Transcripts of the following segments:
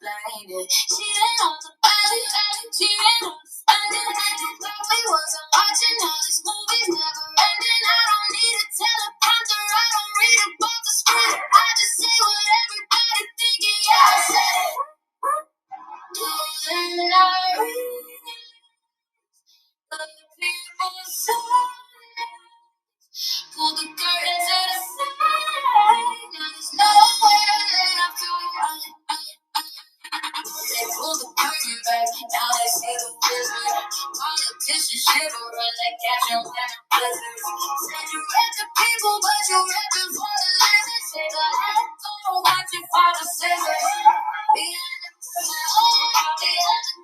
explain it. She didn't on the body, she didn't on the spending. Thought we wasn't watching all these movies never ending. I don't need a teleprompter, I don't read about the script. I just say what everybody thinking, yeah, I said it. Then I read the people's songs. Pull the curtains to the side. Now there's nowhere left to hide. They pull the curtain back. Now they see the vision. Politicians shivering like catching winter blizzards. Said you read the people, but you rapping for the lizards. Say the head go watching for the scissors. Behind the curtain,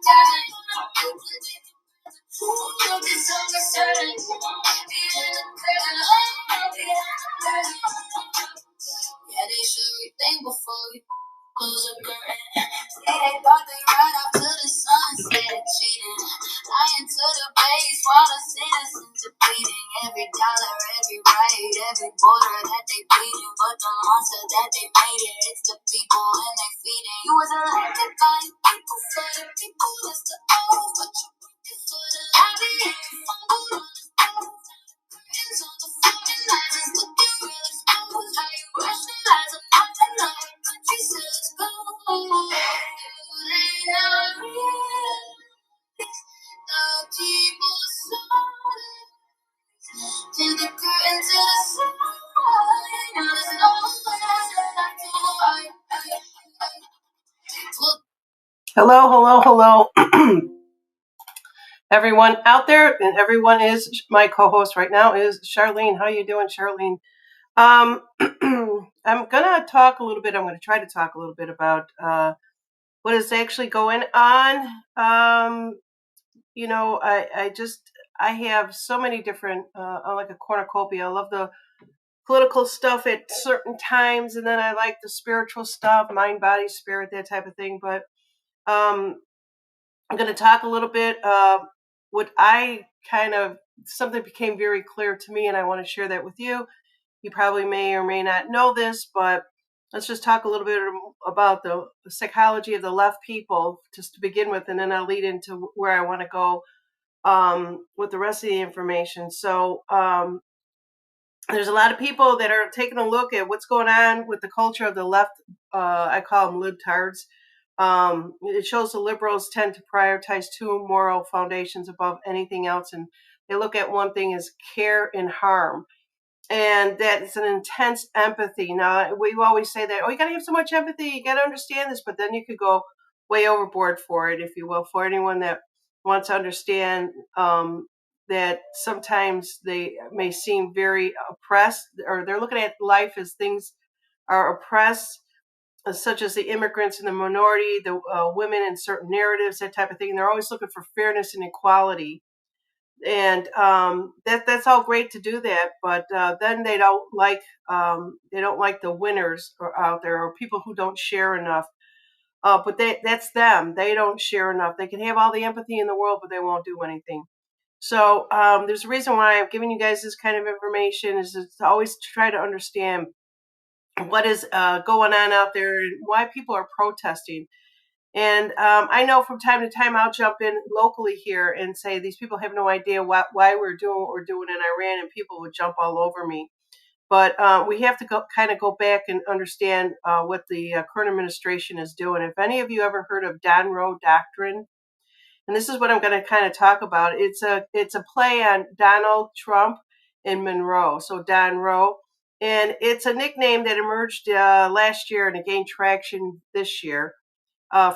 behind the curtain. You'll be so uncertain. Behind the curtain, behind the curtain. Yeah, they should rethink before we close the curtain. See, they thought they right off to the sunset, cheating. Lying to the base while the citizens are bleeding. Every dollar, every right, every border that they bleeding. But the monster that they made it, it's the people and they feeding. You was elected by the people for the people, that's the oath. But you working for the lobby and you fumbled on the stove. Curtains on the floor and I just looking real exposed. How you rationalize a nothing like a country said let's go. They not realize the people's souls. To the curtain to the side. Now there's nowhere left to hide. Hello, hello, hello. Everyone out there, and everyone is my co-host right now is Charlene. How you doing, Charlene? I'm gonna talk a little bit. I'm gonna try to talk a little bit about what is actually going on. I have so many different. I'm like a cornucopia. I love the political stuff at certain times, and then I like the spiritual stuff, mind, body, spirit, that type of thing. But I'm going to talk a little bit. What I something became very clear to me, and I want to share that with you. You probably may or may not know this, but let's just talk a little bit about the psychology of the left people just to begin with, and then I'll lead into where I want to go with the rest of the information. So there's a lot of people that are taking a look at what's going on with the culture of the left. I call them libtards. It shows the liberals tend to prioritize two moral foundations above anything else, and they look at one thing as care and harm, and that is an intense empathy. Now, we always say that, you got to have so much empathy, you got to understand this, but then you could go way overboard for it, if you will, for anyone that wants to understand that sometimes they may seem very oppressed, or they're looking at life as things are oppressed, such as the immigrants and the minority, the women in certain narratives, that type of thing. They're always looking for fairness and equality. And that's all great to do that, but then they don't like the winners out there, or people who don't share enough. But that's them. They don't share enough. They can have all the empathy in the world, but they won't do anything. So there's a reason why I'm giving you guys this kind of information, is to always try to understand what is going on out there and why people are protesting. And I know from time to time I'll jump in locally here and say these people have no idea why we're doing what we're doing in Iran, and people would jump all over me. But we have to go back and understand what the current administration is doing. If any of you ever heard of Don Roe Doctrine, and this is what I'm going to kind of talk about. It's a play on Donald Trump and Monroe. So Don Roe, and it's a nickname that emerged last year and it gained traction this year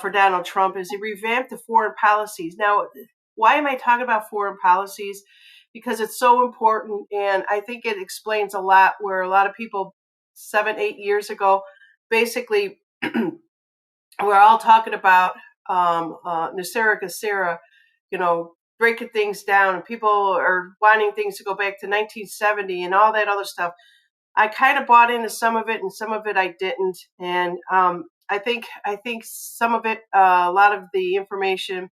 for Donald Trump, as he revamped the foreign policies. Now, why am I talking about foreign policies? Because it's so important, and I think it explains a lot where a lot of people 7-8 years ago basically we're all talking about Nasera Gasera, breaking things down, and people are wanting things to go back to 1970 and all that other stuff. I kind of bought into some of it, and some of it I didn't. And I think some of it, a lot of the information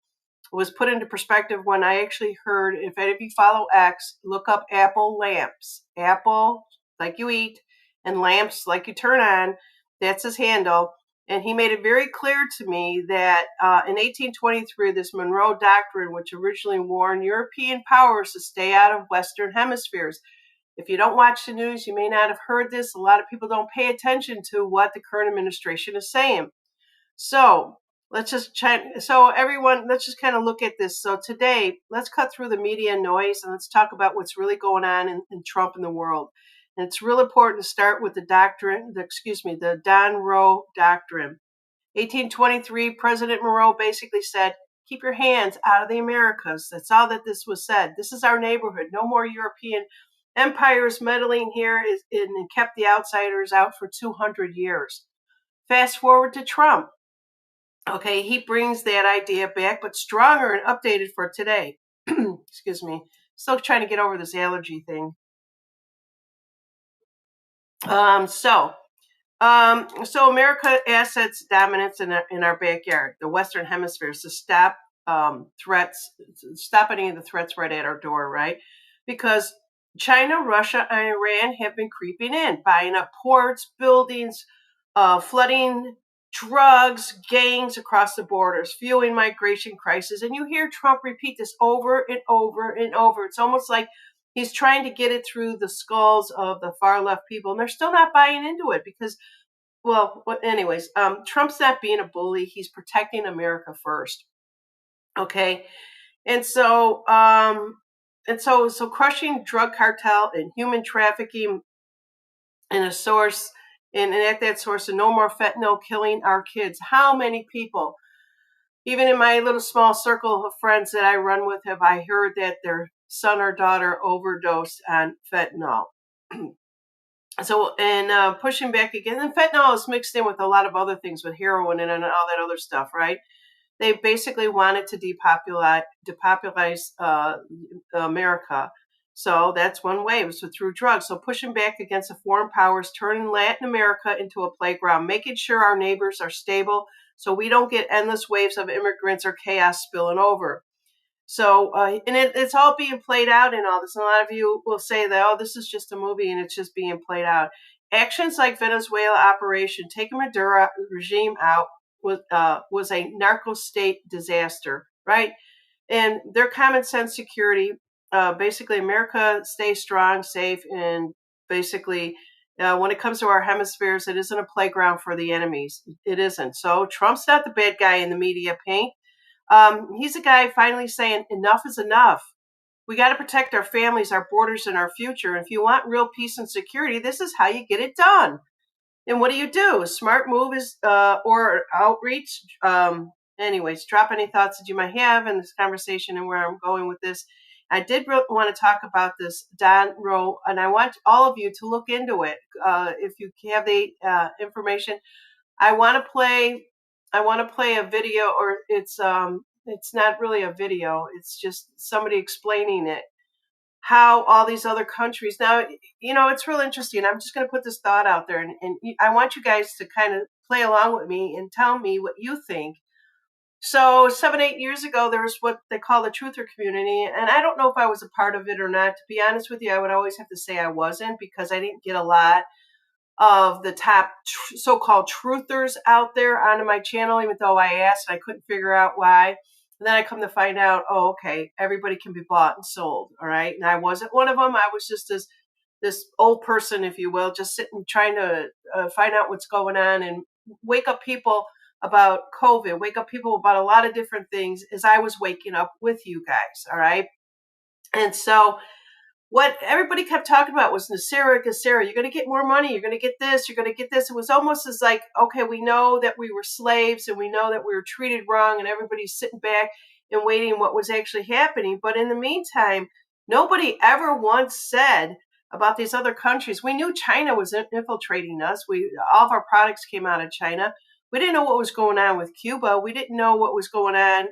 was put into perspective when I actually heard, if any of you follow X, look up Apple lamps. Apple, like you eat, and lamps, like you turn on. That's his handle. And he made it very clear to me that in 1823, this Monroe Doctrine, which originally warned European powers to stay out of Western hemispheres. If you don't watch the news, you may not have heard this. A lot of people don't pay attention to what the current administration is saying. So let's just everyone, let's just kind of look at this. So today, let's cut through the media noise and let's talk about what's really going on in Trump and the world. And it's real important to start with the Don Roe Doctrine. 1823, President Monroe basically said, keep your hands out of the Americas. That's all that this was said. This is our neighborhood. No more European empires meddling here and kept the outsiders out for 200 years. Fast forward to Trump. Okay, he brings that idea back, but stronger and updated for today. Excuse me. Still trying to get over this allergy thing. So America assets dominance in our backyard, the Western Hemisphere, to stop stop any of the threats right at our door, right? Because China, Russia, and Iran have been creeping in, buying up ports, buildings, flooding, drugs, gangs across the borders, fueling migration crisis. And you hear Trump repeat this over and over and over. It's almost like he's trying to get it through the skulls of the far left people, and they're still not buying into it because, anyways, Trump's not being a bully. He's protecting America first. Okay, so crushing drug cartel and human trafficking and a source, and at that source, and no more fentanyl killing our kids. How many people, even in my little small circle of friends that I run with, have I heard that their son or daughter overdosed on fentanyl? Pushing back again, and fentanyl is mixed in with a lot of other things, with heroin and all that other stuff, right? They basically wanted to depopulize America. So that's one way, it was through drugs. So pushing back against the foreign powers, turning Latin America into a playground, making sure our neighbors are stable so we don't get endless waves of immigrants or chaos spilling over. So, it's all being played out in all this. And a lot of you will say that, oh, this is just a movie and it's just being played out. Actions like Venezuela operation, taking Maduro regime out, was a narco state disaster, right? And their common sense security, basically, America stays strong, safe, and basically, when it comes to our hemispheres, it isn't a playground for the enemies. It isn't. So Trump's not the bad guy in the media paint. He's a guy finally saying enough is enough. We got to protect our families, our borders, and our future. And if you want real peace and security, this is how you get it done. And what do you do? A smart move is or outreach. Anyways, drop any thoughts that you might have in this conversation and where I'm going with this. I did want to talk about this Don Roe, and I want all of you to look into it. If you have the information, I want to play a video, or it's not really a video. It's just somebody explaining it, how all these other countries. Now, it's real interesting. I'm just going to put this thought out there, and I want you guys to kind of play along with me and tell me what you think. So 7-8 years ago, there was what they call the truther community, and I don't know if I was a part of it or not. To be honest with you, I would always have to say I wasn't, because I didn't get a lot of the top so-called truthers out there onto my channel, even though I asked, I couldn't figure out why. And then I come to find out, oh, okay, everybody can be bought and sold, all right? And I wasn't one of them. I was just this old person, if you will, just sitting trying to find out what's going on and wake up people about COVID, wake up people about a lot of different things as I was waking up with you guys, all right? And so what everybody kept talking about was Nasira, you're going to get more money, you're going to get this, you're going to get this. It was almost as like, okay, we know that we were slaves and we know that we were treated wrong, and everybody's sitting back and waiting what was actually happening. But in the meantime, nobody ever once said about these other countries. We knew China was infiltrating us. All of our products came out of China. We didn't know what was going on with Cuba. We didn't know what was going on,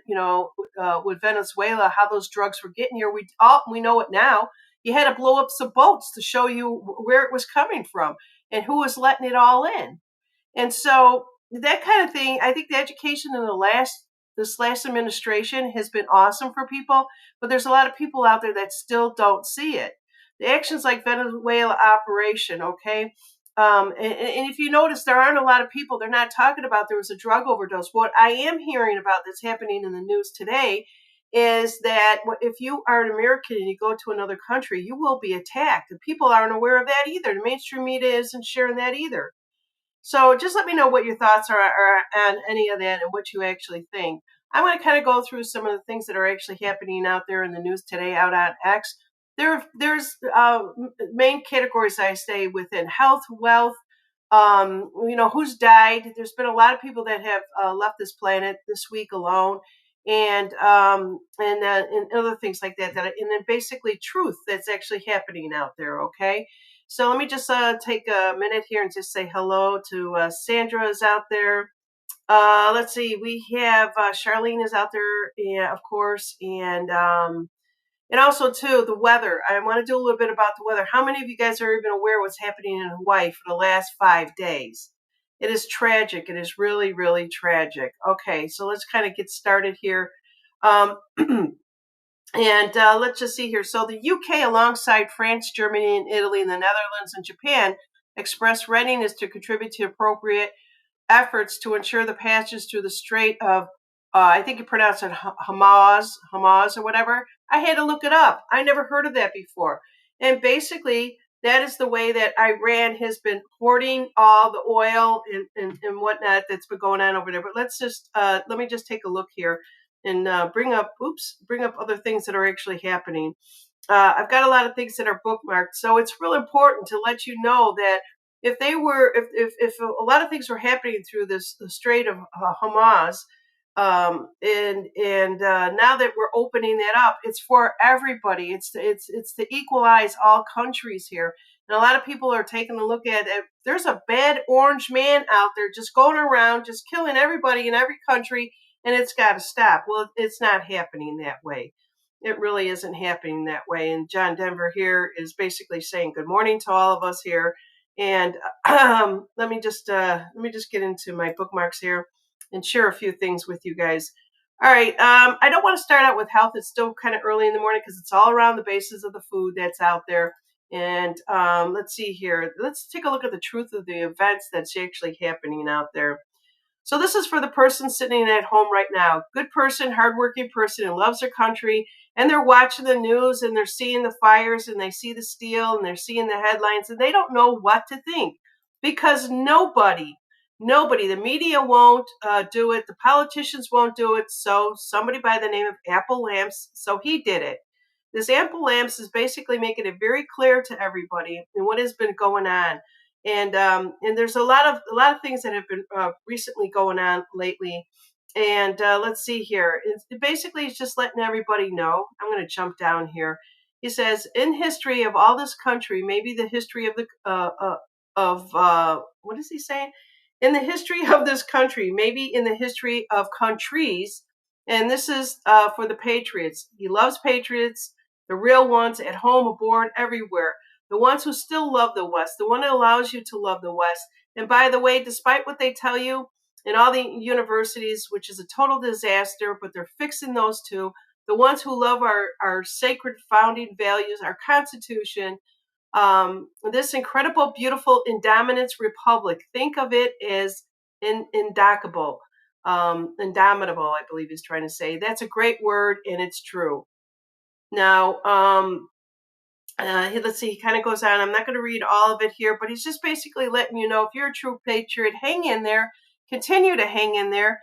with Venezuela, how those drugs were getting here. We know it now. You had to blow up some boats to show you where it was coming from and who was letting it all in. And so that kind of thing, I think the education in this last administration has been awesome for people, but there's a lot of people out there that still don't see it. The actions like Venezuela operation, okay? And if you notice, there aren't a lot of people, they're not talking about there was a drug overdose. What I am hearing about that's happening in the news today is that if you are an American and you go to another country, you will be attacked. And people aren't aware of that either. The mainstream media isn't sharing that either. So just let me know what your thoughts are on any of that and what you actually think. I want to kind of go through some of the things that are actually happening out there in the news today out on X. There's main categories I stay within: health, wealth, who's died. There's been a lot of people that have left this planet this week alone, and other things like that. And then basically truth that's actually happening out there. Okay. So let me just take a minute here and just say hello to Sandra is out there. Let's see, we have Charlene is out there, yeah, of course, and also too the weather. I want to do a little bit about the weather. How many of you guys are even aware what's happening in Hawaii for the last 5 days? It is tragic. It is really, really tragic. Okay, so let's kind of get started here. And let's just see here. So the UK, alongside France, Germany, and Italy, and the Netherlands and Japan, expressed readiness to contribute to appropriate efforts to ensure the passage through the Strait of, I think you pronounce it Hamas or whatever. I had to look it up. I never heard of that before. And basically, that is the way that Iran has been hoarding all the oil and whatnot that's been going on over there. But let me just take a look here and bring up other things that are actually happening. I've got a lot of things that are bookmarked, so it's real important to let you know that if a lot of things were happening through the Strait of Hamas, and now that we're opening that up, it's for everybody. It's to equalize all countries here. And a lot of people are taking a look at it. There's a bad orange man out there just going around, just killing everybody in every country, and it's got to stop. Well, it's not happening that way. It really isn't happening that way. And John Denver here is basically saying good morning to all of us here. And let me just get into my bookmarks here and share a few things with you guys. All right. I don't want to start out with health. It's still kind of early in the morning because it's all around the basis of the food that's out there. And let's see here. Let's take a look at the truth of the events that's actually happening out there. So this is for the person sitting at home right now. Good person, hardworking person who loves their country, and they're watching the news and they're seeing the fires and they see the steel and they're seeing the headlines and they don't know what to think because nobody, the media won't do it. The politicians won't do it. So somebody by the name of Apple Lamps, so he did it. This Apple Lamps is basically making it very clear to everybody and what has been going on. And there's a lot of things that have been recently going on lately. And let's see here. It basically is just letting everybody know. I'm going to jump down here. He says, in history of all this country, maybe the history of the what is he saying? In the history of this country, maybe in the history of countries. And this is for the patriots. He loves patriots, the real ones, at home, aboard, everywhere. The ones who still love the West, the one that allows you to love the West. And by the way, despite what they tell you in all the universities, which is a total disaster, but they're fixing those too, the ones who love our sacred founding values, our Constitution, this incredible, beautiful Indominance Republic. Think of it as indomitable, I believe he's trying to say. That's a great word, and it's true. Now, let's see, he kind of goes on. I'm not going to read all of it here, but he's just basically letting you know if you're a true patriot, hang in there, continue to hang in there,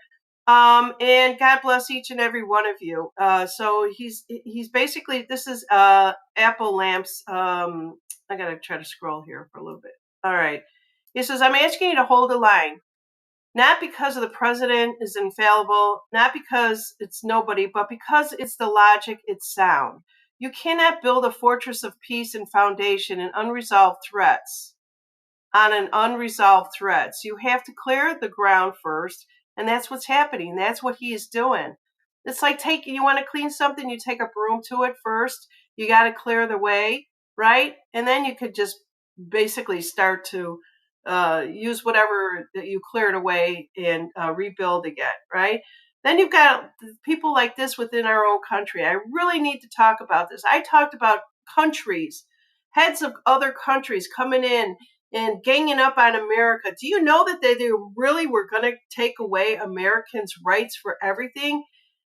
and God bless each and every one of you. So he's basically, this is Apple Lamps. I got to try to scroll here for a little bit. All right. He says, I'm asking you to hold the line. Not because the president is infallible, not because it's nobody, but because it's the logic, it's sound. You cannot build a fortress of peace and foundation in unresolved threats. On an unresolved threats. You have to clear the ground first, and that's what's happening. That's what he is doing. It's like you want to clean something, you take a broom to it first. You got to clear the way, right? And then you could just basically start to use whatever that you cleared away and rebuild again, right? Then you've got people like this within our own country. I really need to talk about this. I talked about countries, heads of other countries coming in and ganging up on America. Do you know that they really were going to take away Americans' rights for everything,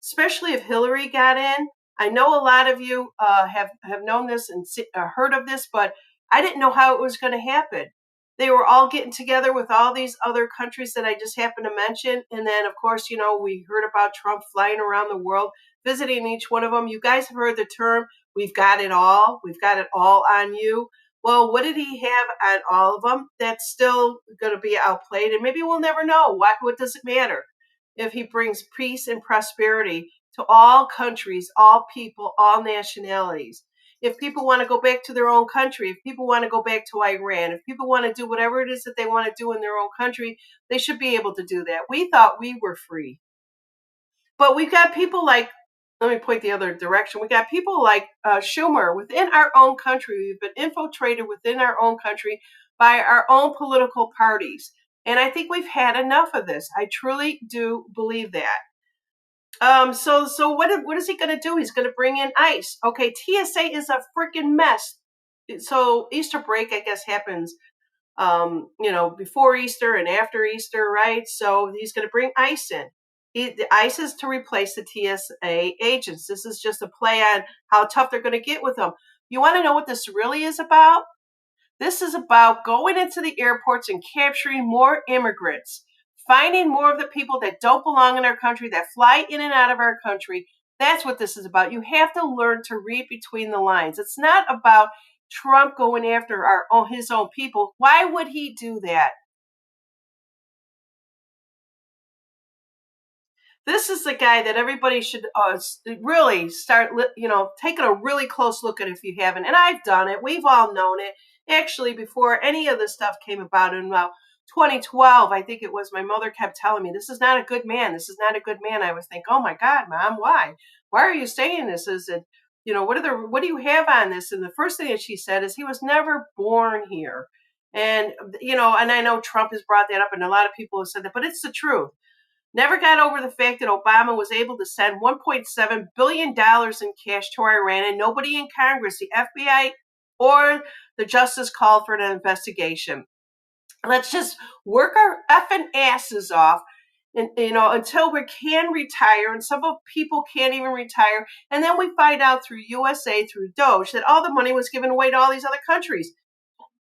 especially if Hillary got in? I know a lot of you have known this and heard of this, but I didn't know how it was going to happen. They were all getting together with all these other countries that I just happened to mention. And then, of course, we heard about Trump flying around the world, visiting each one of them. You guys have heard the term, we've got it all. We've got it all on you. Well, what did he have on all of them? That's still going to be outplayed, and maybe we'll never know. What does it matter if he brings peace and prosperity to all countries, all people, all nationalities? If people want to go back to their own country, if people want to go back to Iran, if people want to do whatever it is that they want to do in their own country, they should be able to do that. We thought we were free. But we've got people like, let me point the other direction. We got people like Schumer within our own country. We've been infiltrated within our own country by our own political parties. And I think we've had enough of this. I truly do believe that. So what is he going to do? He's going to bring in ICE. Okay, TSA is a freaking mess. So Easter break, I guess, happens before Easter and after Easter, right? So he's going to bring ICE in. The ICE is to replace the TSA agents. This is just a play on how tough they're going to get with them. You want to know what this really is about? This is about going into the airports and capturing more immigrants, finding more of the people that don't belong in our country, that fly in and out of our country. That's what this is about. You have to learn to read between the lines. It's not about Trump going after his own people. Why would he do that? This is the guy that everybody should really start, taking a really close look at if you haven't. And I've done it. We've all known it. Actually, before any of this stuff came about in 2012, I think it was, my mother kept telling me, this is not a good man. This is not a good man. I was thinking, oh my God, Mom, why? Why are you saying this? Is it, what do you have on this? And the first thing that she said is he was never born here. And, and I know Trump has brought that up and a lot of people have said that, but it's the truth. Never got over the fact that Obama was able to send $1.7 billion in cash to Iran and nobody in Congress, the FBI or the justice called for an investigation. Let's just work our effing asses off and, until we can retire, and some people can't even retire. And then we find out through USA, through Doge, that all the money was given away to all these other countries.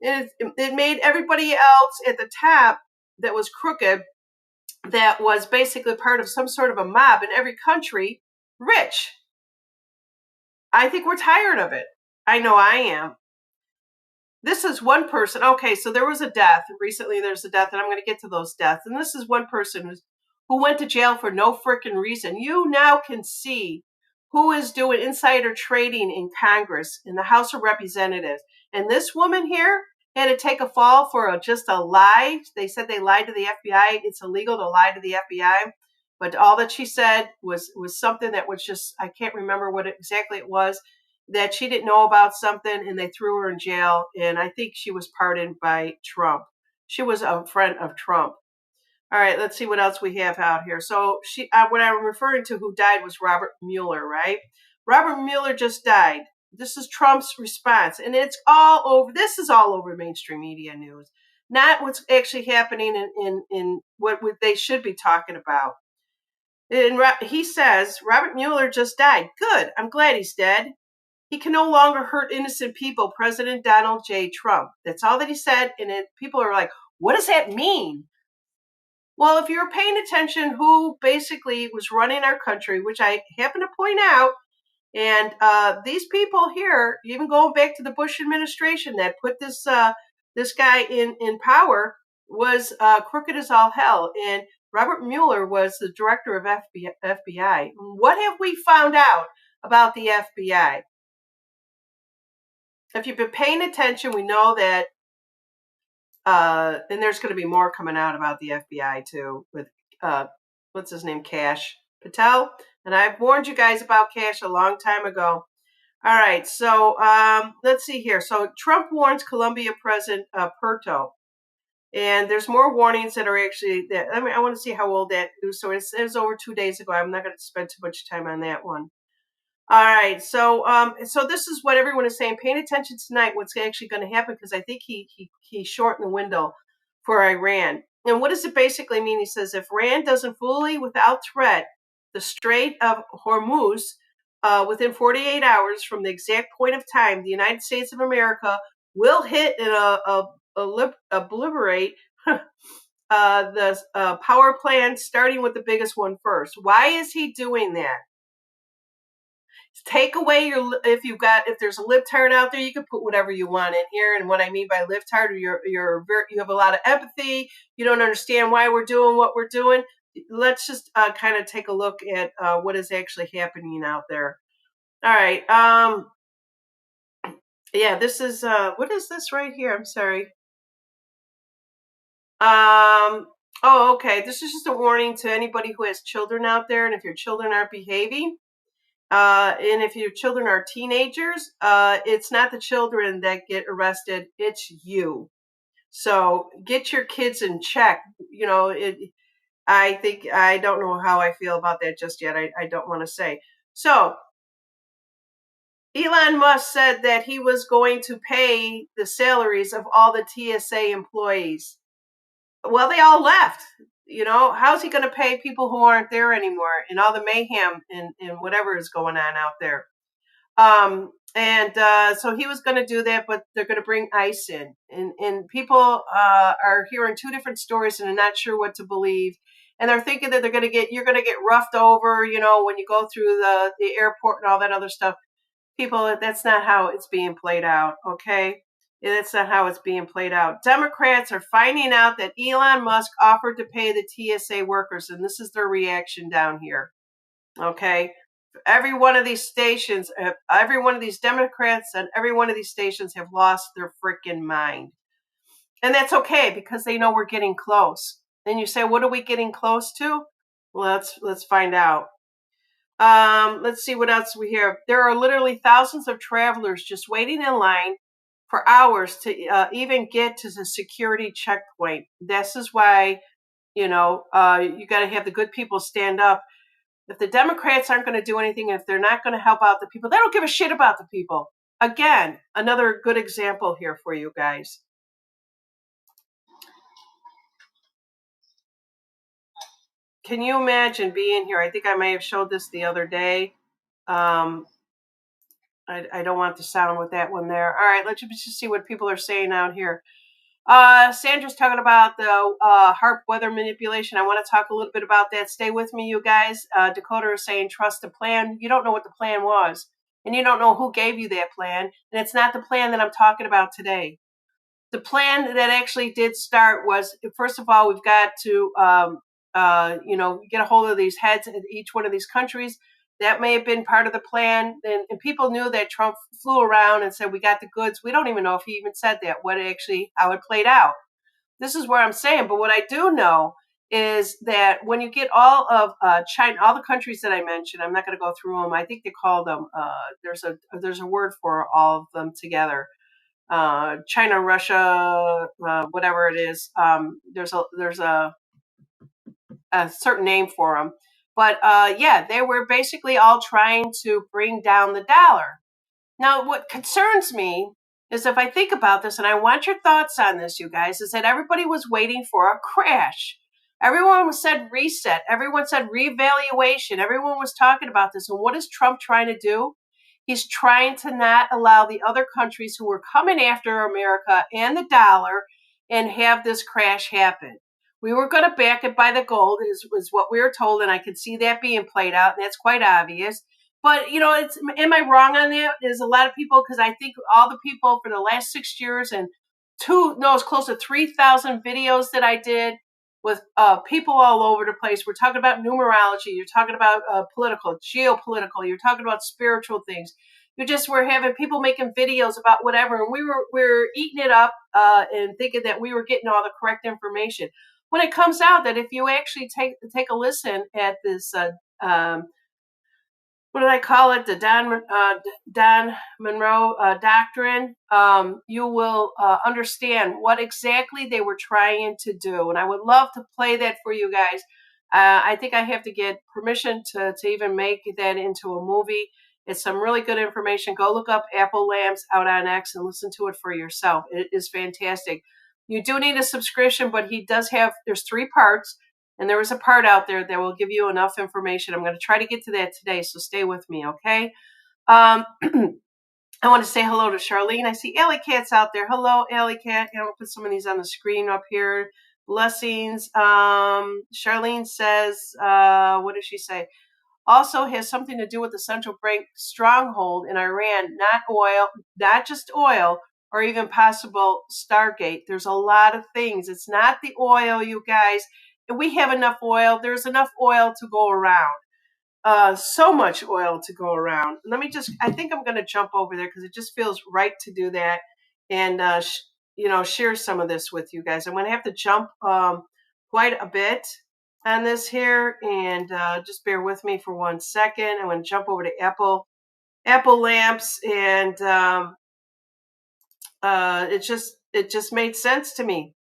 It made everybody else at the top that was crooked, that was basically part of some sort of a mob in every country, rich. I think we're tired of it. I know I am. This is one person. Okay, so there was a death. Recently there's a death, and I'm going to get to those deaths. And this is one person who went to jail for no freaking reason. You now can see who is doing insider trading in Congress, in the House of Representatives. And this woman here had to take a fall for just a lie. They said they lied to the FBI. It's illegal to lie to the FBI. But all that she said was something that was just, I can't remember what exactly it was, that she didn't know about something, and they threw her in jail. And I think she was pardoned by Trump. She was a friend of Trump. All right, let's see what else we have out here. So what I'm referring to who died was Robert Mueller, right? Robert Mueller just died. This is Trump's response, and it's all over. This is all over mainstream media news, not what's actually happening in what they should be talking about. And he says, Robert Mueller just died. Good. I'm glad he's dead. He can no longer hurt innocent people, President Donald J. Trump. That's all that he said. And people are like, what does that mean? Well, if you're paying attention who basically was running our country, which I happen to point out, and these people here, even going back to the Bush administration that put this guy in power, was crooked as all hell. And Robert Mueller was the director of FBI. What have we found out about the FBI? If you've been paying attention, we know that, and there's going to be more coming out about the FBI too, with what's his name, Cash Patel. And I've warned you guys about Cash a long time ago. All right, so let's see here. So Trump warns Colombia President Puerto. And there's more warnings that are actually there. I want to see how old that is. So it was over 2 days ago. I'm not going to spend too much time on that one. All right, so this is what everyone is saying. Paying attention tonight. What's actually going to happen? Because I think he shortened the window for Iran. And what does it basically mean? He says if Iran doesn't fully, without threat, the Strait of Hormuz within 48 hours from the exact point of time, the United States of America will hit and obliterate the power plant, starting with the biggest one first. Why is he doing that? Take away if there's a libtard out there, you can put whatever you want in here. And what I mean by libtard, you have a lot of empathy. You don't understand why we're doing what we're doing. Let's just kind of take a look at what is actually happening out there. All right. Yeah, this is what is this right here? I'm sorry. Oh, okay. This is just a warning to anybody who has children out there, and if your children aren't behaving, and if your children are teenagers, it's not the children that get arrested, it's you. So get your kids in check. You know, I don't know how I feel about that just yet. I don't want to say. So Elon Musk said that he was going to pay the salaries of all the TSA employees. Well, they all left. You know, how's he going to pay people who aren't there anymore and all the mayhem and whatever is going on out there? So he was going to do that, but they're going to bring ICE in, and people are hearing two different stories and are not sure what to believe, and they're thinking that you're going to get roughed over, you know, when you go through the airport and all that other stuff. People, that's not how it's being played out. Okay. That's not how it's being played out. Democrats are finding out that Elon Musk offered to pay the TSA workers, and this is their reaction down here. Okay. Every one of these stations, every one of these Democrats and every one of these stations have lost their freaking mind. And that's okay because they know we're getting close. And you say, what are we getting close to? Well, let's find out. Let's see what else we have. There are literally thousands of travelers just waiting in line for hours to even get to the security checkpoint. This is why, you know, you got to have the good people stand up. If the Democrats aren't going to do anything, if they're not going to help out the people, they don't give a shit about the people. Again, another good example here for you guys. Can you imagine being here? I think I may have showed this the other day. I don't want the sound with that one there. All right, let's just see what people are saying out here. Sandra's talking about the HAARP weather manipulation. I want to talk a little bit about that. Stay with me, you guys. Dakota is saying trust the plan. You don't know what the plan was, and you don't know who gave you that plan, and it's not the plan that I'm talking about today. The plan that actually did start was, first of all, we've got to get a hold of these heads in each one of these countries. That may have been part of the plan, and people knew that Trump flew around and said we got the goods. We don't even know if he even said that, how it played out. This is where I'm saying, but what I do know is that when you get all of China, all the countries that I mentioned, I'm not going to go through them. I think they call them. There's a word for all of them together. China, Russia, whatever it is. There's a certain name for them. But yeah, they were basically all trying to bring down the dollar. Now, what concerns me is if I think about this, and I want your thoughts on this, you guys, is that everybody was waiting for a crash. Everyone said reset. Everyone said revaluation. Everyone was talking about this. And what is Trump trying to do? He's trying to not allow the other countries who were coming after America and the dollar and have this crash happen. We were going to back it by the gold, was what we were told, and I could see that being played out, and that's quite obvious. But, you know, am I wrong on that? There's a lot of people, because I think all the people for the last 6 years and it's close to 3,000 videos that I did with people all over the place. We're talking about numerology. You're talking about political, geopolitical. You're talking about spiritual things. We're having people making videos about whatever, and we were eating it up and thinking that we were getting all the correct information. When it comes out that if you actually take a listen at this, what do I call it, the Don Monroe doctrine, you will understand what exactly they were trying to do. And I would love to play that for you guys. I think I have to get permission to even make that into a movie. It's some really good information. Go look up Apple Lamps out on X and listen to it for yourself. It is fantastic. You do need a subscription, but he does have, there's 3 parts, and there is a part out there that will give you enough information. I'm going to try to get to that today, so stay with me, okay? Um, I want to say hello to Charlene. I see Alley Cat's out there. Hello, Alley Cat. I'll put some of these on the screen up here. Blessings. Charlene says, what does she say? Also has something to do with the central bank stronghold in Iran, not oil, not just oil, or even possible Stargate. There's a lot of things. It's not the oil, you guys. And we have enough oil. There's enough oil to go around. So much oil to go around. I think I'm going to jump over there because it just feels right to do that and, share some of this with you guys. I'm going to have to jump quite a bit on this here, and just bear with me for 1 second. I'm going to jump over to Apple Lamps, and it just made sense to me.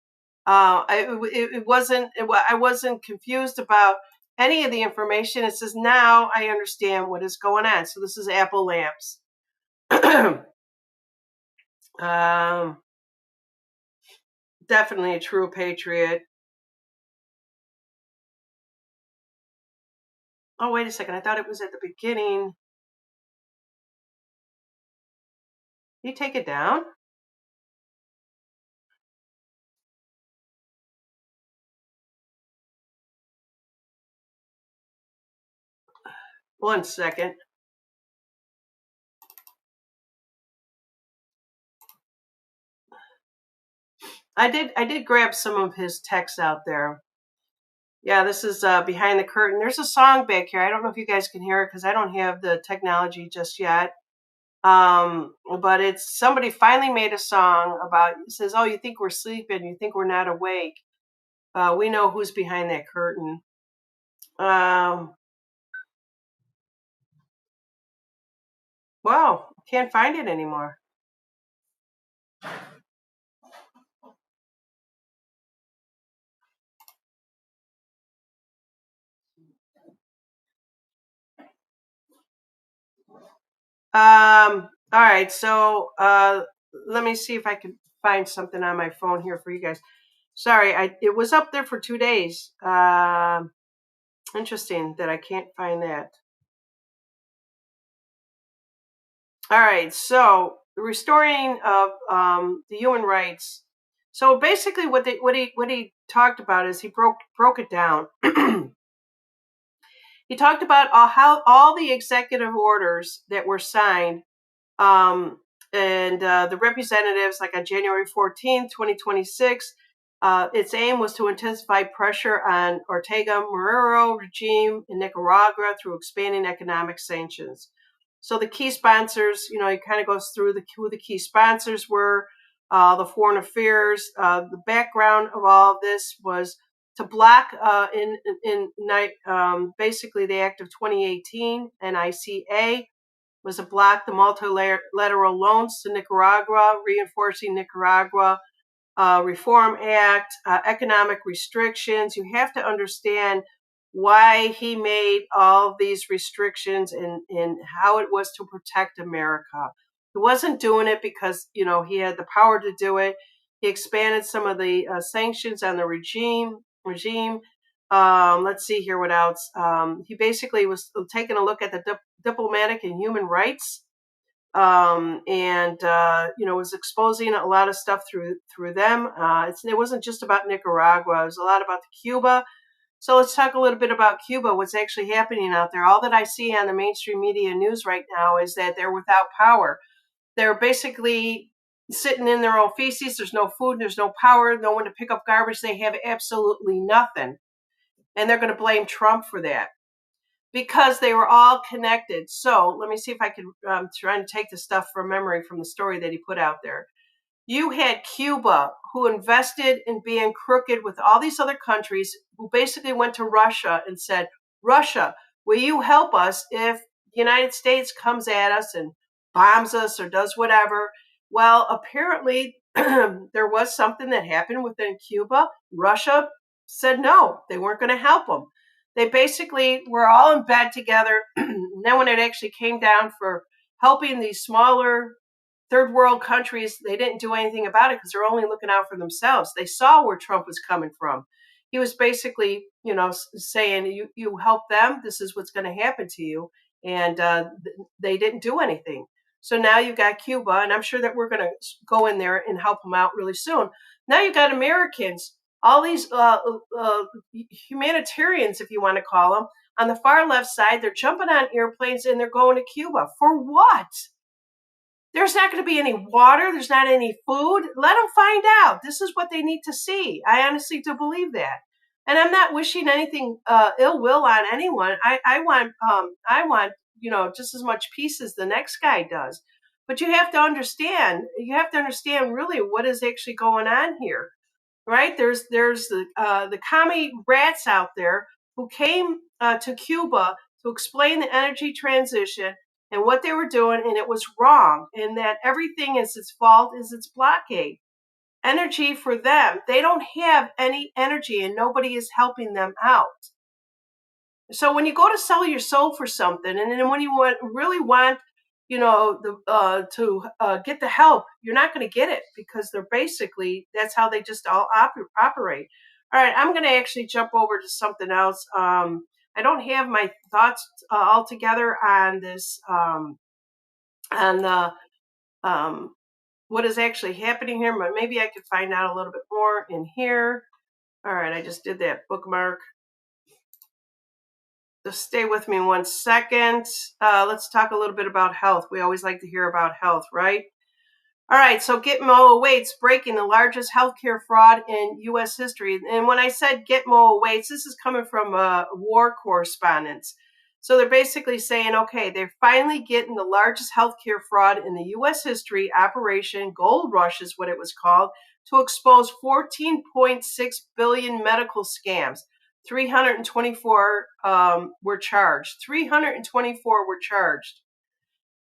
I wasn't confused about any of the information. It says now I understand what is going on. So this is Apple Lamps. Definitely a true patriot. Oh, wait a second. I thought it was at the beginning. Can you take it down? One second. I did grab some of his text out there. Yeah, this is Behind the Curtain. There's a song back here. I don't know if you guys can hear it because I don't have the technology just yet. But it's somebody finally made a song about, it says, oh, you think we're sleeping, you think we're not awake. We know who's behind that curtain. Wow, can't find it anymore. All right, so let me see if I can find something on my phone here for you guys. Sorry, it was up there for 2 days. Interesting that I can't find that. All right, so the restoring of the human rights. So basically, what he talked about is he broke it down. He talked about how all the executive orders that were signed, and the representatives, like on January 14th, 2026, its aim was to intensify pressure on Ortega Murillo regime in Nicaragua through expanding economic sanctions. So the key sponsors, it kind of goes through who the key sponsors were, the foreign affairs. The background of all of this was to block basically the Act of 2018, NICA, was to block the multilateral loans to Nicaragua, reinforcing Nicaragua Reform Act, economic restrictions. You have to understand why he made all these restrictions and how it was to protect America. He wasn't doing it because, he had the power to do it. He expanded some of the sanctions on the regime. Let's see here what else. He basically was taking a look at the diplomatic and human rights, and was exposing a lot of stuff through them. It wasn't just about Nicaragua. It was a lot about Cuba. So let's talk a little bit about Cuba, what's actually happening out there. All that I see on the mainstream media news right now is that they're without power. They're basically sitting in their own feces. There's no food, there's no power, no one to pick up garbage. They have absolutely nothing. And they're going to blame Trump for that because they were all connected. So let me see if I can try and take the stuff from memory from the story that he put out there. You had Cuba, who invested in being crooked with all these other countries, who basically went to Russia and said, Russia, will you help us if the United States comes at us and bombs us or does whatever? Well, apparently there was something that happened within Cuba. Russia said no, they weren't going to help them. They basically were all in bed together. And then when it actually came down for helping these smaller third world countries, they didn't do anything about it because they're only looking out for themselves. They saw where Trump was coming from. He was basically, saying, you help them, this is what's going to happen to you. And they didn't do anything. So now you've got Cuba, and I'm sure that we're going to go in there and help them out really soon. Now you've got Americans, all these humanitarians, if you want to call them, on the far left side. They're jumping on airplanes and they're going to Cuba. For what? There's not going to be any water. There's not any food. Let them find out. This is what they need to see. I honestly do believe that. And I'm not wishing anything ill will on anyone. I want, just as much peace as the next guy does. But you have to understand. You have to understand really what is actually going on here, right? There's the commie rats out there who came to Cuba to explain the energy transition and what they were doing, and it was wrong, and that everything is its fault, is its blockade. Energy for them, they don't have any energy, and nobody is helping them out. So when you go to sell your soul for something, and then when you really want, to get the help, you're not going to get it because they're basically, that's how they just all operate. All right, I'm going to actually jump over to something else. I don't have my thoughts all together on this, on what is actually happening here, but maybe I could find out a little bit more in here. All right, I just did that bookmark. Just stay with me 1 second. Let's talk a little bit about health. We always like to hear about health, right? All right, so Gitmo awaits breaking the largest healthcare fraud in U.S. history. And when I said Gitmo awaits, this is coming from war correspondents. So they're basically saying, okay, they're finally getting the largest healthcare fraud in the U.S. history, Operation Gold Rush is what it was called, to expose 14.6 billion medical scams. 324 were charged. 324 were charged.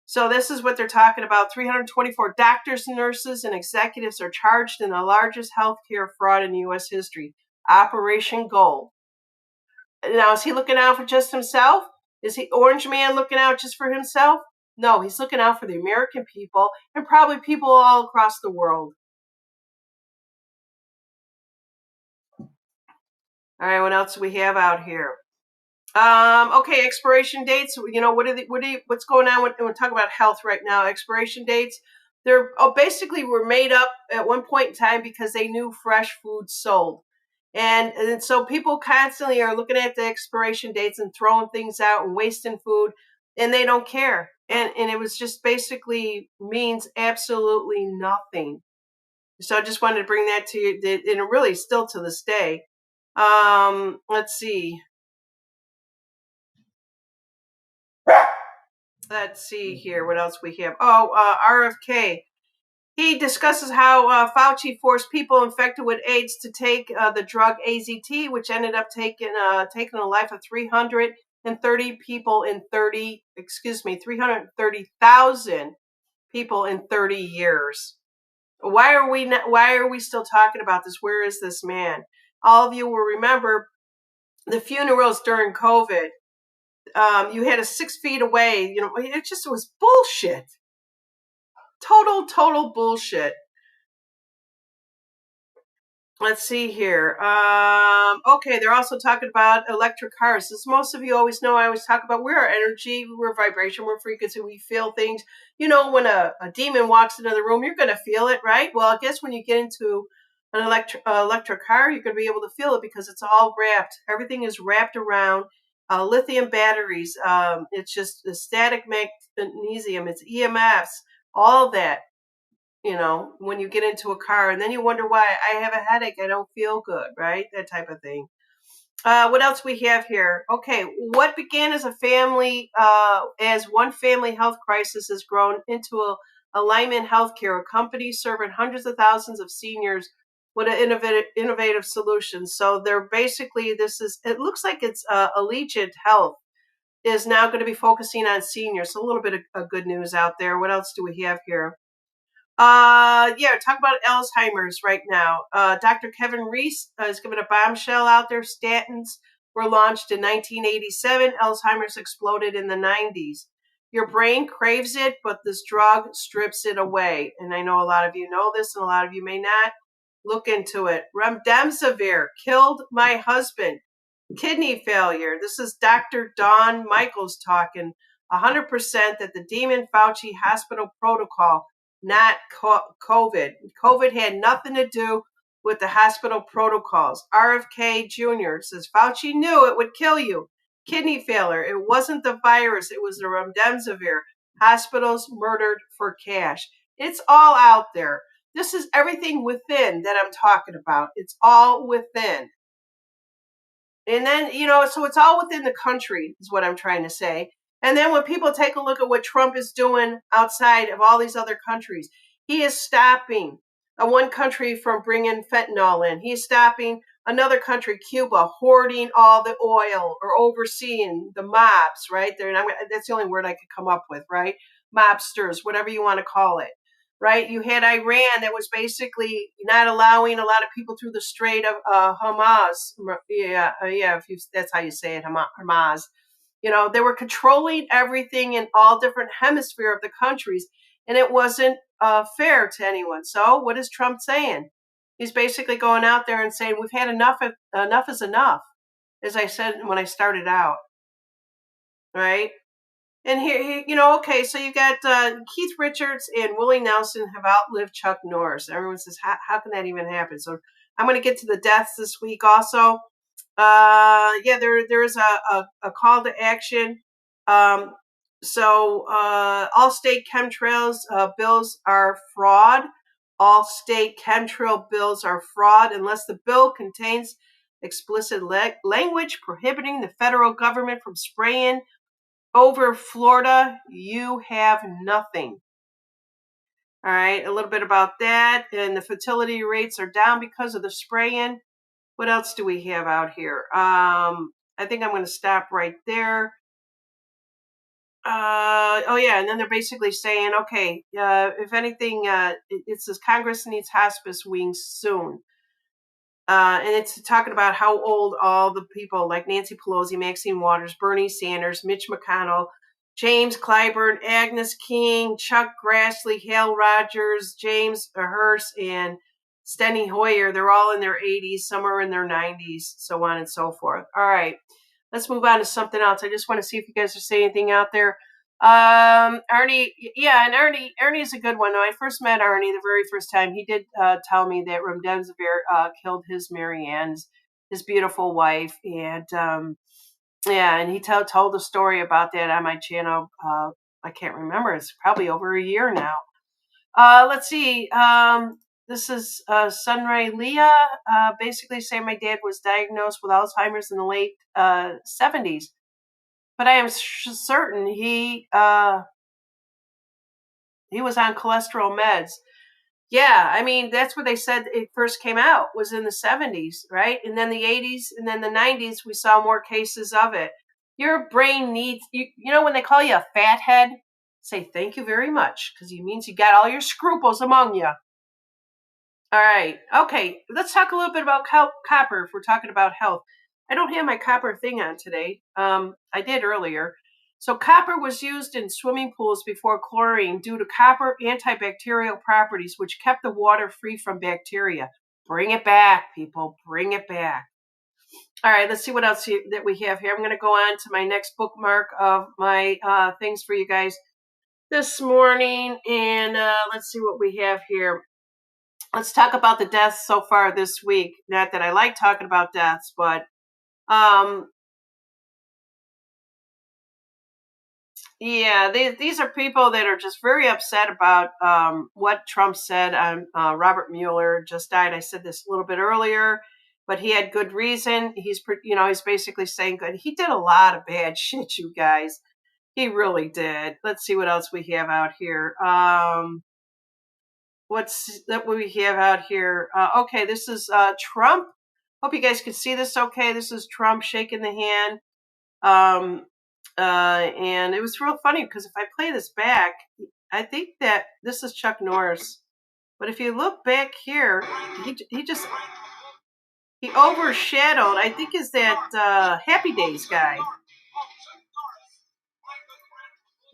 So this is what they're talking about. 324 doctors, nurses, and executives are charged in the largest healthcare fraud in U.S. history, Operation Gold. Now, is he looking out for just himself? Is he Orange Man looking out just for himself? No, he's looking out for the American people and probably people all across the world. All right, what else do we have out here? Okay, expiration dates. What's going on when we talk about health right now? Expiration dates. They're basically were made up at one point in time because they knew fresh food sold. And so people constantly are looking at the expiration dates and throwing things out and wasting food, and they don't care. And it was just basically means absolutely nothing. So I just wanted to bring that to you, and really still to this day. Let's see. Let's see here. What else we have? RFK. He discusses how Fauci forced people infected with AIDS to take the drug AZT, which ended up taking the life of 330 people in 330,000 people in 30 years. Why are we still talking about this? Where is this man? All of you will remember the funerals during COVID. You had a 6 feet away. It was bullshit. Total bullshit. Let's see here. Okay, they're also talking about electric cars. As most of you always know, I always talk about we're energy, we're vibration, we're frequency, we feel things. When a demon walks into the room, you're going to feel it, right? Well, I guess when you get into an electric car, you're going to be able to feel it because it's all wrapped. Everything is wrapped around lithium batteries. It's just a static magnesium. It's EMFs, all that. When you get into a car, and then you wonder why I have a headache, I don't feel good, right? That type of thing. What else we have here? Okay, what began as as one family health crisis has grown into a Alignment Healthcare, a company serving hundreds of thousands of seniors with an innovative solutions. So they're basically, it looks like it's Allegiant Health is now going to be focusing on seniors. So a little bit of good news out there. What else do we have here? Talk about Alzheimer's right now. Dr. Kevin Reese is giving a bombshell out there. Statins were launched in 1987. Alzheimer's exploded in the 90s. Your brain craves it, but this drug strips it away. And I know a lot of you know this and a lot of you may not. Look into it. Remdesivir killed my husband. Kidney failure. This is Dr. Dawn Michaels talking 100% that the Demon Fauci hospital protocol, not COVID. COVID had nothing to do with the hospital protocols. RFK Jr. says Fauci knew it would kill you. Kidney failure. It wasn't the virus. It was the remdesivir. Hospitals murdered for cash. It's all out there. This is everything within that I'm talking about. It's all within. And then, so it's all within the country is what I'm trying to say. And then when people take a look at what Trump is doing outside of all these other countries, he is stopping one country from bringing fentanyl in. He's stopping another country, Cuba, hoarding all the oil or overseeing the mobs, right? That's the only word I could come up with, right? Mobsters, whatever you want to call it. Right, you had Iran that was basically not allowing a lot of people through the Strait of Hamas. That's how you say it, Hamas. They were controlling everything in all different hemisphere of the countries, and it wasn't fair to anyone. So, what is Trump saying? He's basically going out there and saying, "We've had enough. Enough is enough," as I said when I started out. Right. And here, okay, so you got Keith Richards and Willie Nelson have outlived Chuck Norris. Everyone says, how can that even happen? So I'm going to get to the deaths this week also. There is a call to action. All state chemtrails bills are fraud. All state chemtrail bills are fraud unless the bill contains explicit language prohibiting the federal government from spraying over Florida. You have nothing. All right, a little bit about that. And the fertility rates are down because of the spraying. What else do we have out here? I think I'm going to stop right there. And then they're basically saying, okay, if anything, it says Congress needs hospice wings soon. And it's talking about how old all the people like Nancy Pelosi, Maxine Waters, Bernie Sanders, Mitch McConnell, James Clyburn, Agnes King, Chuck Grassley, Hale Rogers, James Hearst, and Steny Hoyer. They're all in their 80s, some are in their 90s, so on and so forth. All right, let's move on to something else. I just want to see if you guys are saying anything out there. Arnie, and Arnie is a good one. When I first met Arnie the very first time, he did tell me that remdesivir killed his Marianne, his beautiful wife, and and he told a story about that on my channel. I can't remember. It's probably over a year now. Let's see. This is Sunray Leah, basically saying my dad was diagnosed with Alzheimer's in the late 70s. But I am certain he was on cholesterol meds. Yeah, I mean, that's what they said it first came out, was in the 70s, right? And then the 80s, and then the 90s, we saw more cases of it. Your brain needs, when they call you a fathead, say thank you very much, because it means you got all your scruples among you. All right, okay, let's talk a little bit about copper if we're talking about health. I don't have my copper thing on today. I did earlier. So copper was used in swimming pools before chlorine due to copper antibacterial properties, which kept the water free from bacteria. Bring it back, people. Bring it back. All right, let's see what else that we have here. I'm going to go on to my next bookmark of my things for you guys this morning. And let's see what we have here. Let's talk about the deaths so far this week. Not that I like talking about deaths, but these are people that are just very upset about what Trump said. Robert Mueller just died. I said this a little bit earlier, but he had good reason. He's basically saying good. He did a lot of bad shit, you guys. He really did. Let's see what else we have out here. What's that we have out here? Okay, this is Trump. Hope you guys can see this okay. This is Trump shaking the hand. And it was real funny because if I play this back, I think that this is Chuck Norris. But if you look back here, he just He overshadowed, I think, is that Happy Days guy.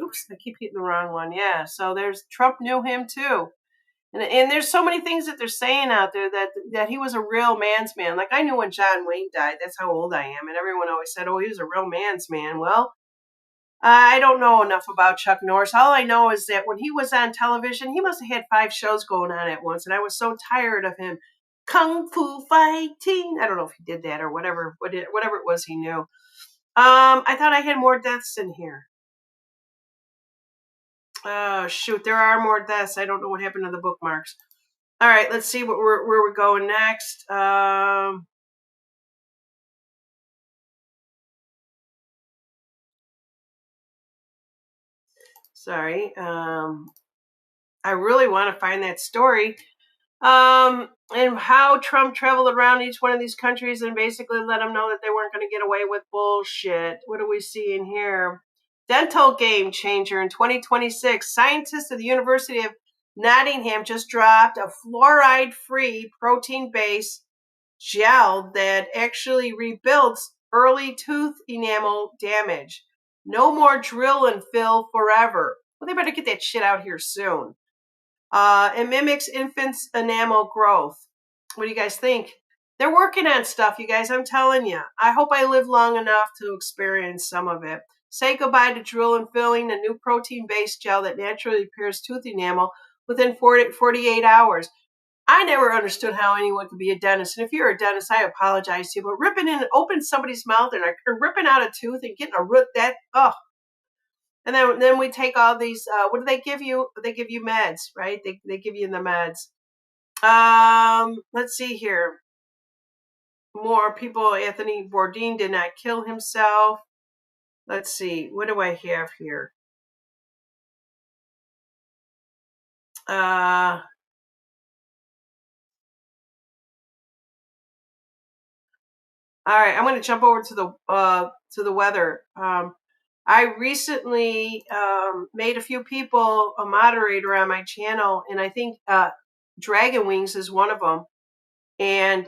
Oops, I keep hitting the wrong one. Yeah, so there's Trump knew him too. And there's so many things that they're saying out there that he was a real man's man. Like I knew when John Wayne died, that's how old I am. And everyone always said, oh, he was a real man's man. Well, I don't know enough about Chuck Norris. All I know is that when he was on television, he must have had 5 shows going on at once. And I was so tired of him kung fu fighting. I don't know if he did that or whatever it was he knew. I thought I had more deaths in here. Oh, shoot, there are more deaths. I don't know what happened to the bookmarks. All right, let's see where we're going next. Sorry. I really want to find that story. And how Trump traveled around each one of these countries and basically let them know that they weren't going to get away with bullshit. What do we see in here? Dental game changer in 2026. Scientists at the University of Nottingham just dropped a fluoride-free protein-based gel that actually rebuilds early tooth enamel damage. No more drill and fill forever. Well, they better get that shit out here soon. It mimics infants' enamel growth. What do you guys think? They're working on stuff, you guys. I'm telling you. I hope I live long enough to experience some of it. Say goodbye to drill and filling, a new protein-based gel that naturally repairs tooth enamel within 48 hours. I never understood how anyone could be a dentist. And if you're a dentist, I apologize to you. But ripping in, open somebody's mouth and ripping out a tooth and getting a root, that, oh. And then we take all these, what do they give you? They give you meds, right? They give you the meds. Let's see here. More people. Anthony Bourdain did not kill himself. Let's see. What do I have here? All right, I'm going to jump over to the weather. I recently made a few people a moderator on my channel, and I think Dragon Wings is one of them. And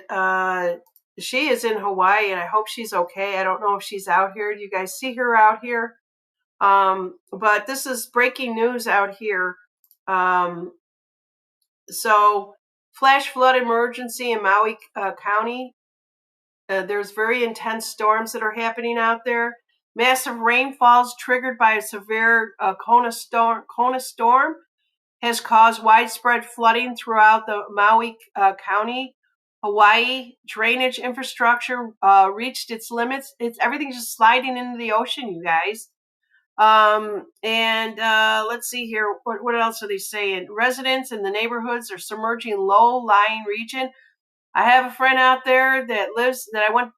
she is in Hawaii, and I hope she's okay. I don't know if she's out here. Do you guys see her out here? But this is breaking news out here. So, flash flood emergency in Maui County. There's very intense storms that are happening out there. Massive rainfalls triggered by a severe Kona storm has caused widespread flooding throughout the Maui County. Hawaii drainage infrastructure reached its limits. Everything's just sliding into the ocean, you guys. And let's see here. What else are they saying? Residents in the neighborhoods are submerging low-lying region. I have a friend out there that lives that I went.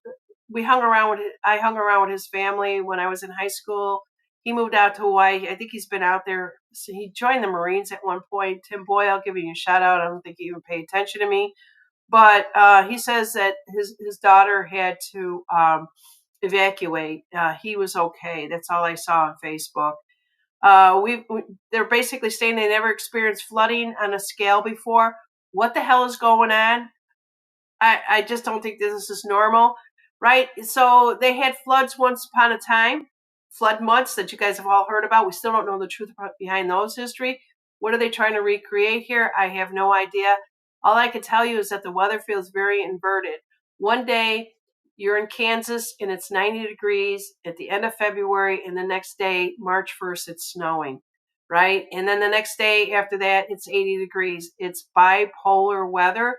I hung around with his family when I was in high school. He moved out to Hawaii. I think he's been out there. So he joined the Marines at one point. Tim Boyle, I'll give you a shout out. I don't think he even paid attention to me. But he says that his daughter had to evacuate. He was okay. That's all I saw on Facebook. They're basically saying they never experienced flooding on a scale before. What the hell is going on? I just don't think this is normal, right? So they had floods once upon a time, flood months that you guys have all heard about. We still don't know the truth behind those history. What are they trying to recreate here? I have no idea. All I can tell you is that the weather feels very inverted. One day you're in Kansas and it's 90 degrees at the end of February, and the next day, March 1st, it's snowing, right? And then the next day after that, it's 80 degrees. It's bipolar weather.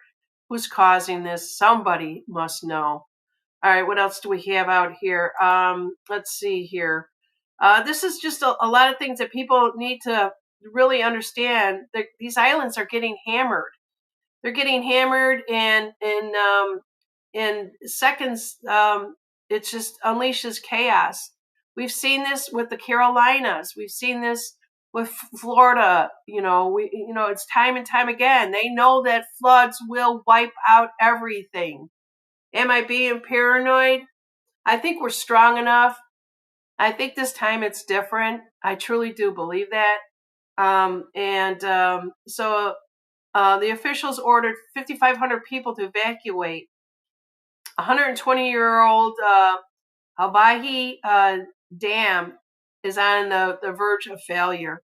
Who's causing this? Somebody must know. All right, what else do we have out here? Let's see here. This is just a lot of things that people need to really understand. These islands are getting hammered. They're getting hammered, and in seconds, it just unleashes chaos. We've seen this with the Carolinas. We've seen this with Florida. It's time and time again. They know that floods will wipe out everything. Am I being paranoid? I think we're strong enough. I think this time it's different. I truly do believe that. So the officials ordered 5,500 people to evacuate. 120-year-old Hawaii dam is on the verge of failure.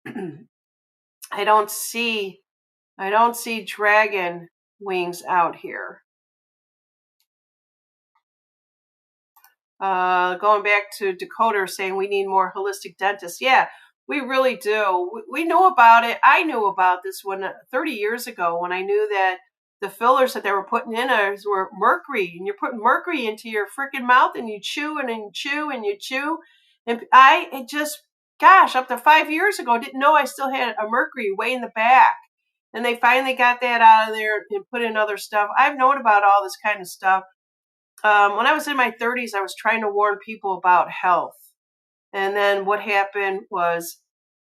I don't see dragon wings out here. Going back to Dakota saying we need more holistic dentists. Yeah, we really do. We knew about it. I knew about this when 30 years ago when I knew that the fillers that they were putting in us were mercury, and you're putting mercury into your freaking mouth, and you chew and you chew and you chew. And gosh, up to 5 years ago, didn't know I still had a mercury way in the back. And they finally got that out of there and put in other stuff. I've known about all this kind of stuff. When I was in my 30s, I was trying to warn people about health. And then what happened was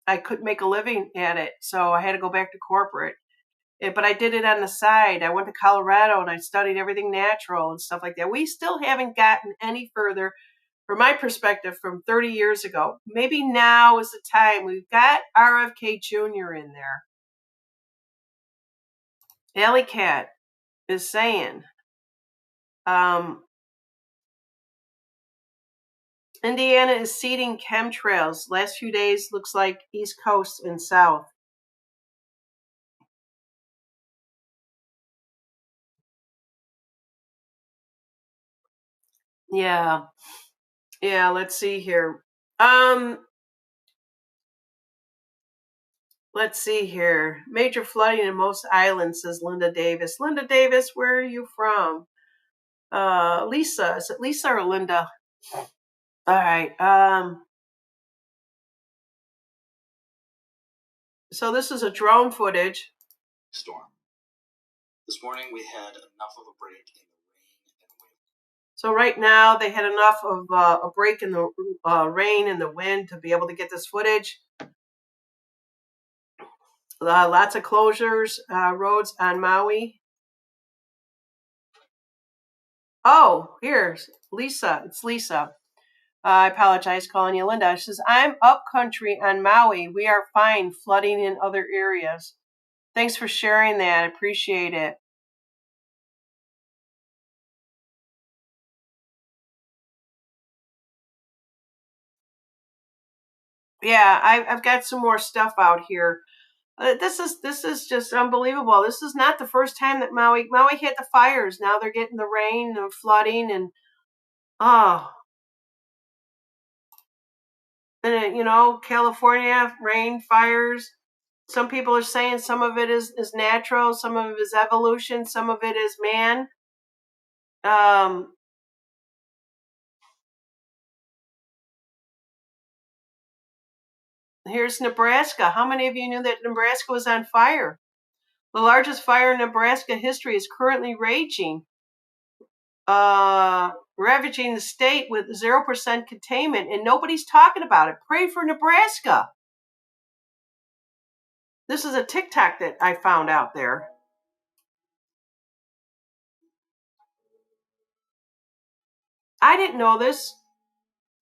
I couldn't make a living at it. So I had to go back to corporate. But I did it on the side. I went to Colorado and I studied everything natural and stuff like that. We still haven't gotten any further, from my perspective, from 30 years ago. Maybe now is the time. We've got RFK Jr. in there. Alley Cat is saying, Indiana is seeding chemtrails. Last few days looks like East Coast and South. Yeah. Yeah, let's see here. Let's see here. Major flooding in most islands, says Linda Davis. Linda Davis, where are you from? Lisa. Is it Lisa or Linda? All right. So this is a drone footage. Storm. This morning we had enough of a break in the rain and wind. So right now they had enough of a break in the rain and the wind to be able to get this footage. Lots of closures, roads on Maui. Oh, here's Lisa. It's Lisa. I apologize calling you Linda. She says, I'm up country on Maui. We are fine, flooding in other areas. Thanks for sharing that. I appreciate it. Yeah, I've got some more stuff out here. This is just unbelievable. This is not the first time that Maui had the fires. Now they're getting the rain and flooding and oh, and California rain fires. Some people are saying some of it is natural, some of it is evolution, some of it is man. Here's Nebraska. How many of you knew that Nebraska was on fire? The largest fire in Nebraska history is currently raging, ravaging the state with 0% containment, and nobody's talking about it. Pray for Nebraska. This is a TikTok that I found out there. I didn't know this.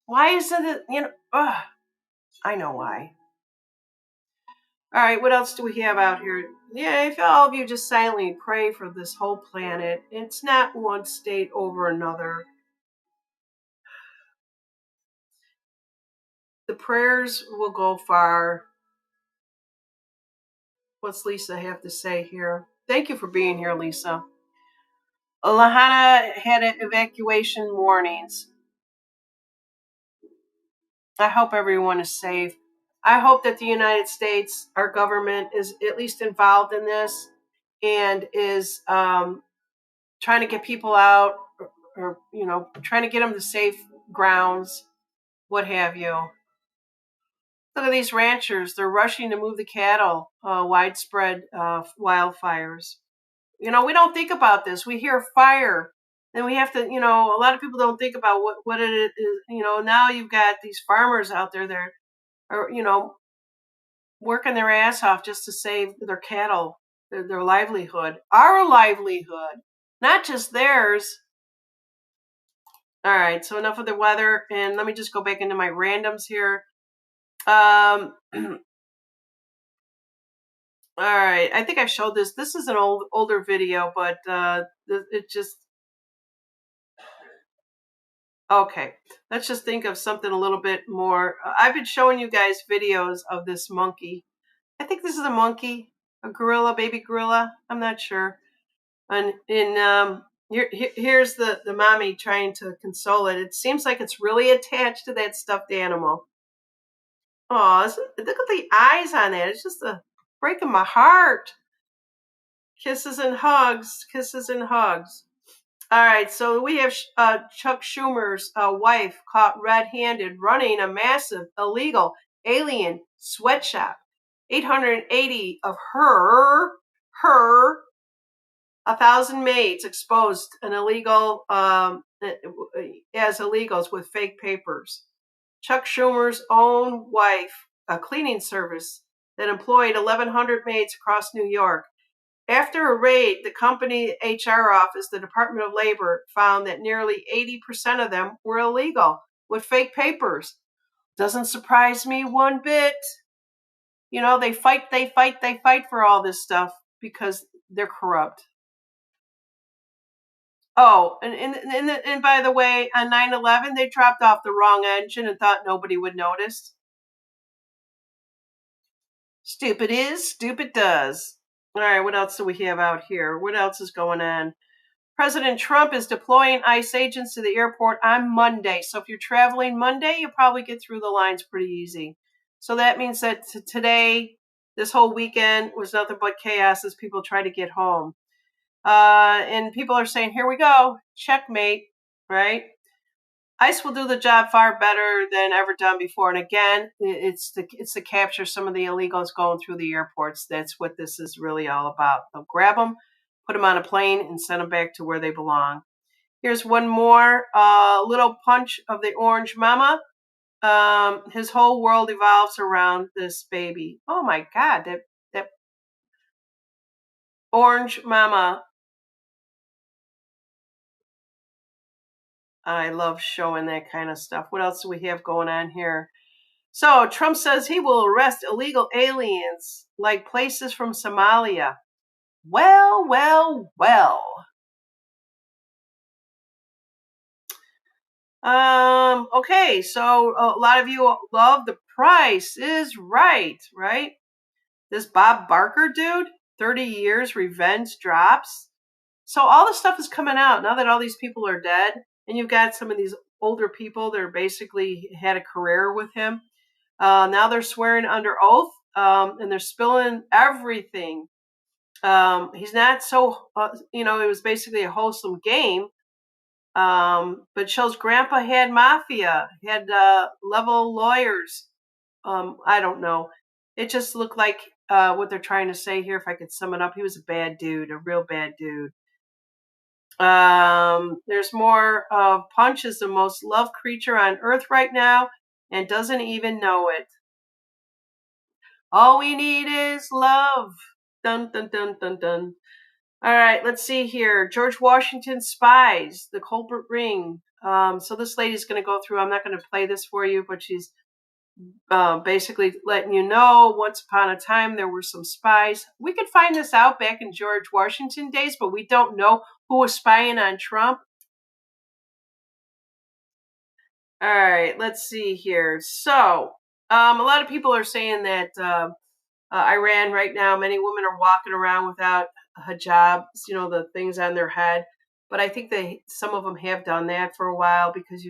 Why isn't it, I know why. All right, what else do we have out here? Yeah, if all of you just silently pray for this whole planet, it's not one state over another. The prayers will go far. What's Lisa have to say here? Thank you for being here, Lisa. Lahana had evacuation warnings. I hope everyone is safe. I hope that the United States, our government, is at least involved in this and is trying to get people out or trying to get them to safe grounds, what have you. Look at these ranchers. They're rushing to move the cattle, widespread wildfires. We don't think about this. We hear fire. Then we have to, a lot of people don't think about what it is. Now you've got these farmers out there that are, working their ass off just to save their cattle, their livelihood, our livelihood, not just theirs. All right, so enough of the weather, and let me just go back into my randoms here. All right, I think I've showed this. This is an older video, but it just Okay, let's just think of something a little bit more. I've been showing you guys videos of this monkey. I think this is a monkey, a gorilla, baby gorilla. I'm not sure. And here's the mommy trying to console it. It seems like it's really attached to that stuffed animal. Oh, look at the eyes on it. It's just breaking my heart. Kisses and hugs, kisses and hugs. All right, so we have Chuck Schumer's wife caught red-handed running a massive illegal alien sweatshop. 880 of her 1,000 maids exposed an illegal as illegals with fake papers. Chuck Schumer's own wife, a cleaning service that employed 1,100 maids across New York. After a raid, the company HR office, the Department of Labor, found that nearly 80% of them were illegal with fake papers. Doesn't surprise me one bit. You know, they fight for all this stuff because they're corrupt. Oh, and by the way, on 9/11, they dropped off the wrong engine and thought nobody would notice. Stupid is, stupid does. All right, what else do we have out here? What else is going on? President Trump is deploying ICE agents to the airport on Monday. So if you're traveling Monday, you'll probably get through the lines pretty easy. So that means that today, this whole weekend, was nothing but chaos as people try to get home. And people are saying, here we go, checkmate, right? ICE will do the job far better than ever done before. And again, it's to capture some of the illegals going through the airports. That's what this is really all about. They'll grab them, put them on a plane, and send them back to where they belong. Here's one more little punch of the orange mama. His whole world evolves around this baby. Oh my God, that orange mama. I love showing that kind of stuff. What else do we have going on here? So Trump says he will arrest illegal aliens like places from Somalia. Well, well, well. Okay, so a lot of you love The Price is Right, right? This Bob Barker dude, 30 years, revenge drops. So all this stuff is coming out now that all these people are dead, and you've got some of these older people that are basically had a career with him. Now they're swearing under oath, and they're spilling everything. He's not so, it was basically a wholesome game, but shows Grandpa had mafia, had level lawyers. I don't know. It just looked like what they're trying to say here. If I could sum it up, he was a bad dude, a real bad dude. There's more of Punch is the most loved creature on earth right now and doesn't even know it. All we need is love. Dun, dun, dun, dun, dun. All right, let's see here. George Washington Spies, the culprit ring. So this lady's going to go through, I'm not going to play this for you, but she's basically letting you know once upon a time there were some spies. We could find this out back in George Washington days, but we don't know who was spying on Trump. All right, let's see here. So a lot of people are saying that Iran right now, many women are walking around without hijabs, the things on their head. But I think some of them have done that for a while because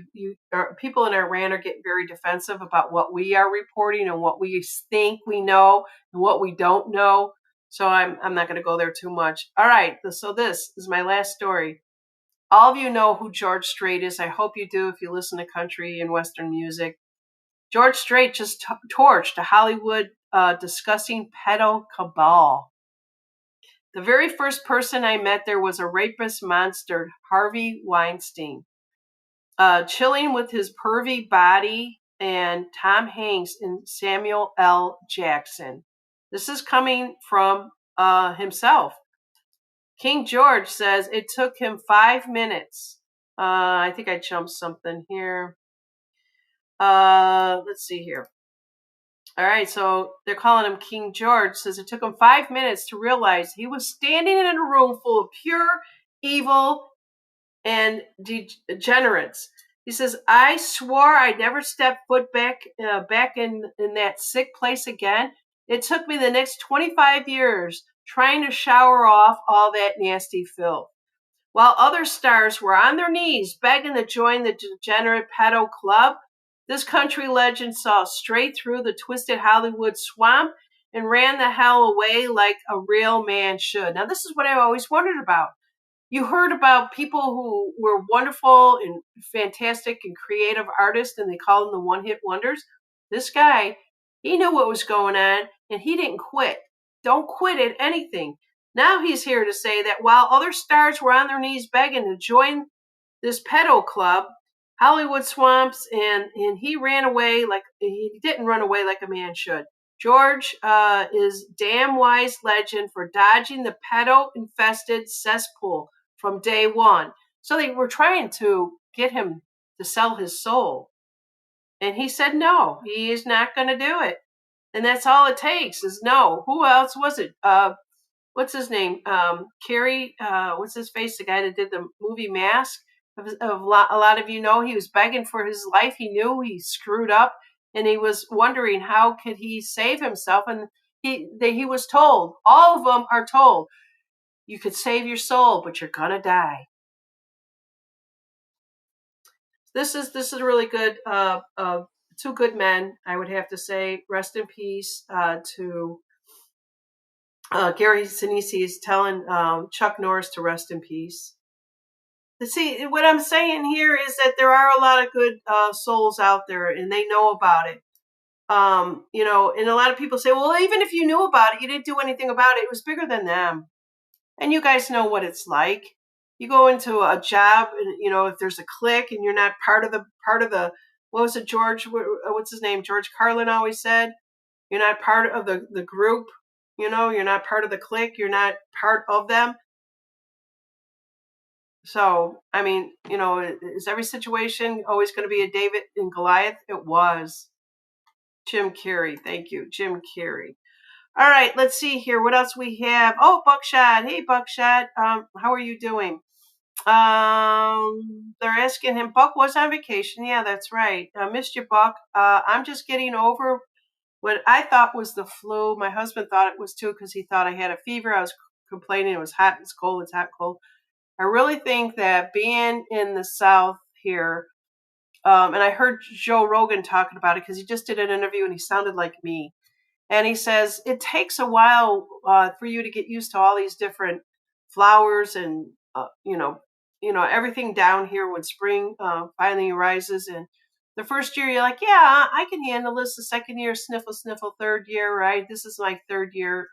people in Iran are getting very defensive about what we are reporting and what we think we know and what we don't know. So I'm not going to go there too much. All right, so this is my last story. All of you know who George Strait is. I hope you do if you listen to country and Western music. George Strait just torched a Hollywood discussing pedo cabal. The very first person I met there was a rapist monster, Harvey Weinstein, chilling with his pervy body and Tom Hanks and Samuel L. Jackson. This is coming from himself. King George says it took him 5 minutes. I think I jumped something here. Let's see here. All right, so they're calling him King George. Says it took him 5 minutes to realize he was standing in a room full of pure evil and degenerates. He says, I swore I'd never step foot back in that sick place again. It took me the next 25 years trying to shower off all that nasty filth. While other stars were on their knees begging to join the degenerate pedo club, this country legend saw straight through the twisted Hollywood swamp and ran the hell away like a real man should. Now, this is what I've always wondered about. You heard about people who were wonderful and fantastic and creative artists, and they called them the one-hit wonders. This guy, he knew what was going on, and he didn't quit. Don't quit at anything. Now he's here to say that while other stars were on their knees begging to join this pedo club, Hollywood swamps, and he ran away like he didn't run away like a man should. George is damn wise legend for dodging the pedo-infested cesspool from day one. So they were trying to get him to sell his soul. And he said no, he is not going to do it. And that's all it takes is no. Who else was it? What's his name? Carrie, what's his face? The guy that did the movie Mask. A lot of you know he was begging for his life. He knew he screwed up, and he was wondering how could he save himself. And he was told, all of them are told, you could save your soul, but you're gonna die. This is really good. Two good men, I would have to say. Rest in peace to Gary Sinise is telling Chuck Norris to rest in peace. See, what I'm saying here is that there are a lot of good souls out there, and they know about it. And a lot of people say, well, even if you knew about it, you didn't do anything about it. It was bigger than them. And you guys know what it's like. You go into a job, and if there's a clique, and you're not part of the what was it, George? What's his name? George Carlin always said, you're not part of the group. You're not part of the clique. You're not part of them. So, I mean, is every situation always going to be a David and Goliath? It was. Jim Carrey. Thank you, Jim Carrey. All right, let's see here. What else we have? Oh, Buckshot. Hey, Buckshot. How are you doing? They're asking him. Buck was on vacation. Yeah, that's right. I missed you, Buck. I'm just getting over what I thought was the flu. My husband thought it was too because he thought I had a fever. I was complaining it was hot, it's cold, it's hot, cold. I really think that being in the South here, and I heard Joe Rogan talking about it because he just did an interview and he sounded like me. And he says it takes a while for you to get used to all these different flowers and everything down here when spring finally arises. And the first year you're like, yeah, I can handle this. The second year, sniffle. Third year, right? This is my third year.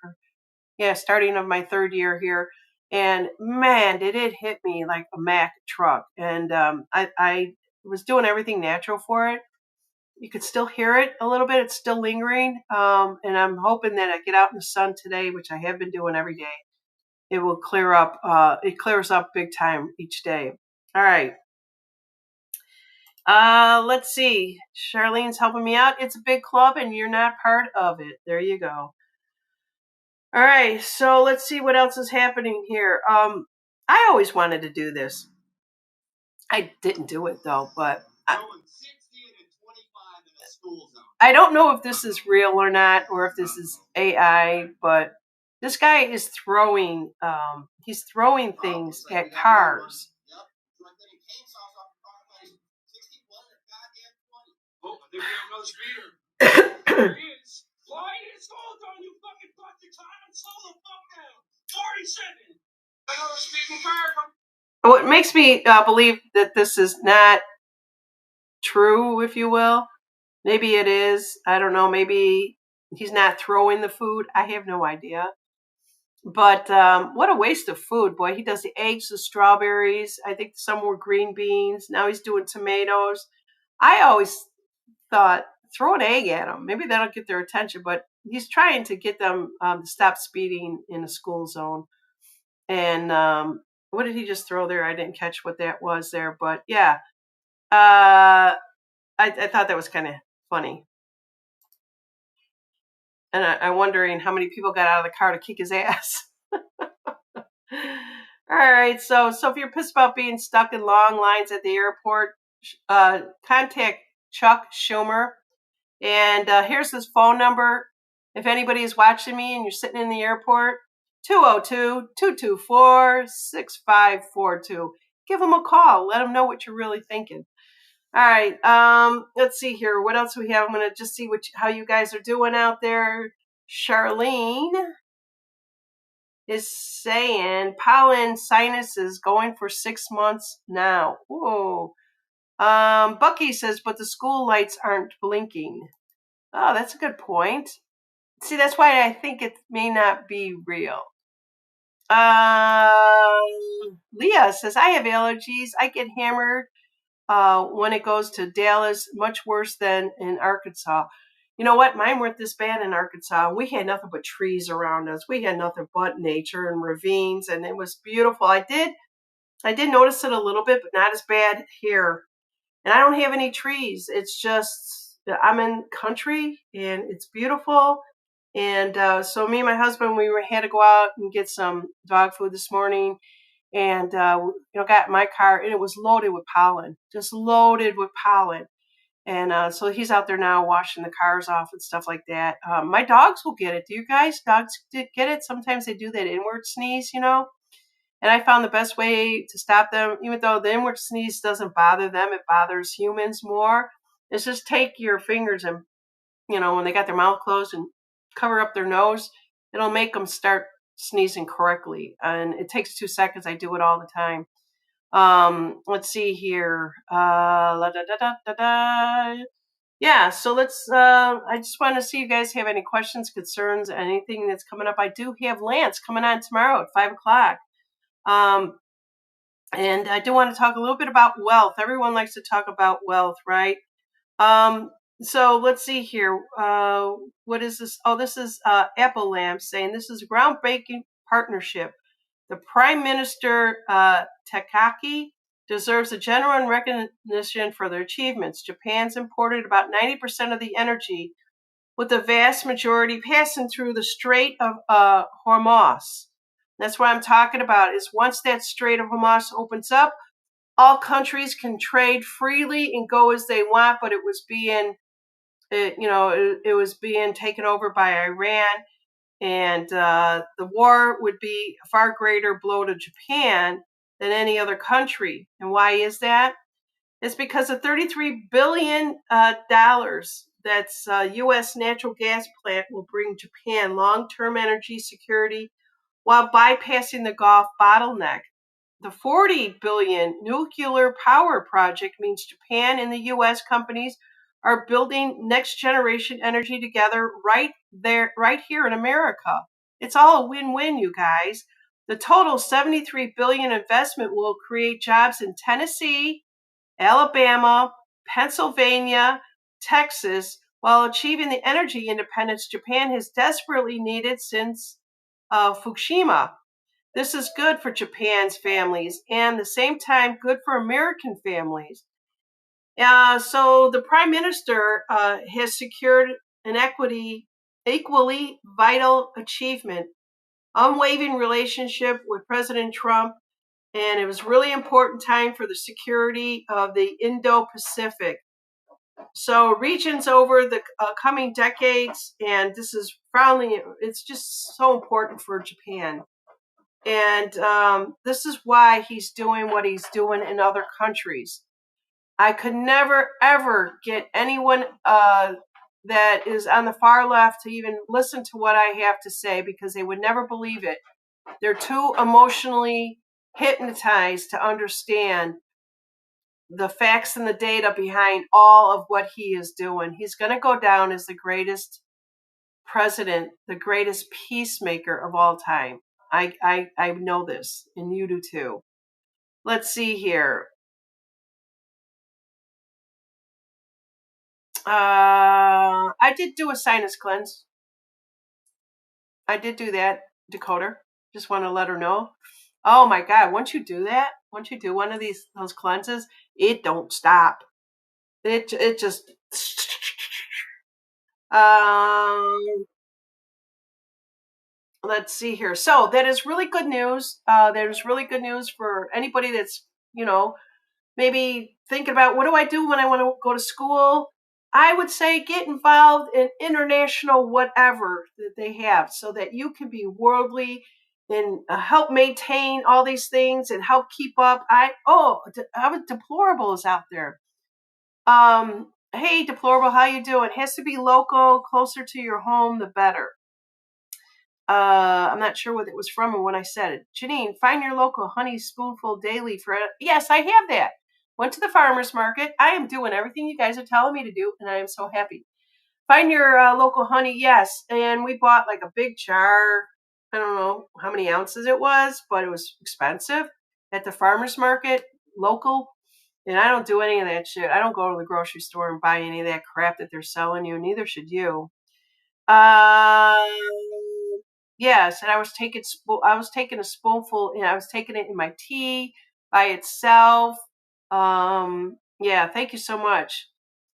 Starting of my third year here. And man, did it hit me like a Mack truck. And I was doing everything natural for it. You could still hear it a little bit. It's still lingering. And I'm hoping that I get out in the sun today, which I have been doing every day. It will clear up. It clears up big time each day. All right. Let's see. Charlene's helping me out. It's a big club and you're not part of it. There you go. All right, so let's see what else is happening here. I always wanted to do this. I didn't do it though, but I don't know if this is real or not, or if this is AI. But this guy is throwing. He's throwing things at cars. What makes me believe that this is not true, if you will. Maybe it is. I don't know. Maybe he's not throwing the food. I have no idea. But what a waste of food, boy. He does the eggs, the strawberries. I think some were green beans. Now he's doing tomatoes. I always thought, throw an egg at them. Maybe that'll get their attention. But he's trying to get them to stop speeding in a school zone. And what did he just throw there? I didn't catch what that was there. But yeah, I thought that was kind of funny. And I'm wondering how many people got out of the car to kick his ass. All right, so if you're pissed about being stuck in long lines at the airport, contact Chuck Schumer. And here's his phone number. If anybody is watching me and you're sitting in the airport, 202-224-6542. Give him a call. Let him know what you're really thinking. All right. Let's see here. What else we have? I'm going to just see how you guys are doing out there. Charlene is saying pollen sinuses going for 6 months now. Whoa. Bucky says, but the school lights aren't blinking. Oh, that's a good point. See, that's why I think it may not be real. Leah says, I have allergies. I get hammered when it goes to Dallas, much worse than in Arkansas. You know what? Mine weren't this bad in Arkansas. We had nothing but trees around us. We had nothing but nature and ravines, and it was beautiful. I did notice it a little bit, but not as bad here. And I don't have any trees. It's just I'm in country, and it's beautiful. And so me and my husband, we had to go out and get some dog food this morning. And, got in my car, and it was loaded with pollen, just loaded with pollen. And so he's out there now washing the cars off and stuff like that. My dogs will get it. Do you guys? Dogs get it? Sometimes they do that inward sneeze, And I found the best way to stop them, even though the inward sneeze doesn't bother them, it bothers humans more, is just take your fingers and, when they got their mouth closed and cover up their nose, it'll make them start sneezing correctly. And it takes 2 seconds. I do it all the time. Let's see here. Yeah, so let's, I just want to see if you guys have any questions, concerns, anything that's coming up. I do have Lance coming on tomorrow at 5 o'clock. And I do want to talk a little bit about wealth. Everyone likes to talk about wealth, right? So let's see here. What is this? Oh, this is Apple Lamp saying this is a groundbreaking partnership. The Prime Minister Takaki deserves a genuine recognition for their achievements. Japan's imported about 90% of the energy, with the vast majority passing through the Strait of Hormuz. That's what I'm talking about, is once that Strait of Hormuz opens up, all countries can trade freely and go as they want, but it was being taken over by Iran, and the war would be a far greater blow to Japan than any other country. And why is that? It's because of $33 billion that's U.S. natural gas plant will bring Japan long-term energy security while bypassing the Gulf bottleneck. The $40 billion nuclear power project means Japan and the U.S. companies are building next-generation energy together right here in America. It's all a win-win, you guys. The total $73 billion investment will create jobs in Tennessee, Alabama, Pennsylvania, Texas, while achieving the energy independence Japan has desperately needed since Fukushima. This is good for Japan's families and at the same time good for American families. So the Prime Minister has secured an equally vital achievement, unwavering relationship with President Trump, and it was really important time for the security of the Indo-Pacific. So regions over the coming decades, and this is it's just so important for Japan. And this is why he's doing what he's doing in other countries. I could never, ever get anyone that is on the far left to even listen to what I have to say, because they would never believe it. They're too emotionally hypnotized to understand the facts and the data behind all of what he is doing. He's going to go down as the greatest president, the greatest peacemaker of all time. I know this, and you do too. Let's see here. I did do a sinus cleanse. I did do that, Dakota. Just want to let her know. Oh my God! Once you do that, once you do one of those cleanses, it don't stop. It just. Let's see here. So that is really good news. That is really good news for anybody that's maybe thinking about what do I do when I want to go to school, I would say get involved in international whatever that they have so that you can be worldly and help maintain all these things and help keep up. I was deplorable is out there. Hey, deplorable, how you doing? Has to be local, closer to your home, the better. I'm not sure what it was from and when I said it. Janine, find your local honey spoonful daily for it. Yes, I have that. Went to the farmer's market. I am doing everything you guys are telling me to do, and I am so happy. Find your local honey, yes. And we bought like a big jar. I don't know how many ounces it was, but it was expensive at the farmer's market, local. And I don't do any of that shit. I don't go to the grocery store and buy any of that crap that they're selling you. Neither should you. Uh, yes, and I was taking a spoonful, and I was taking it in my tea by itself. Yeah, thank you so much.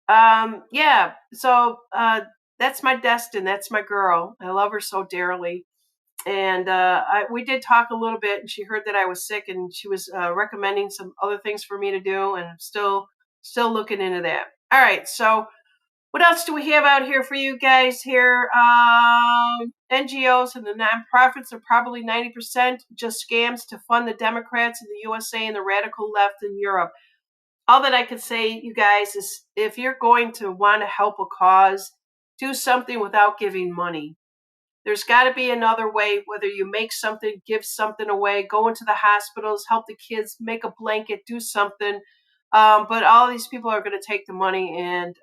Yeah, so that's my Destin. That's my girl. I love her so dearly. And we did talk a little bit, and she heard that I was sick, and she was recommending some other things for me to do, and I'm still looking into that. All right, so what else do we have out here for you guys here? NGOs and the nonprofits are probably 90% just scams to fund the Democrats in the USA and the radical left in Europe. All that I can say, you guys, is if you're going to want to help a cause, do something without giving money. There's got to be another way, whether you make something, give something away, go into the hospitals, help the kids, make a blanket, do something. But all these people are going to take the money, and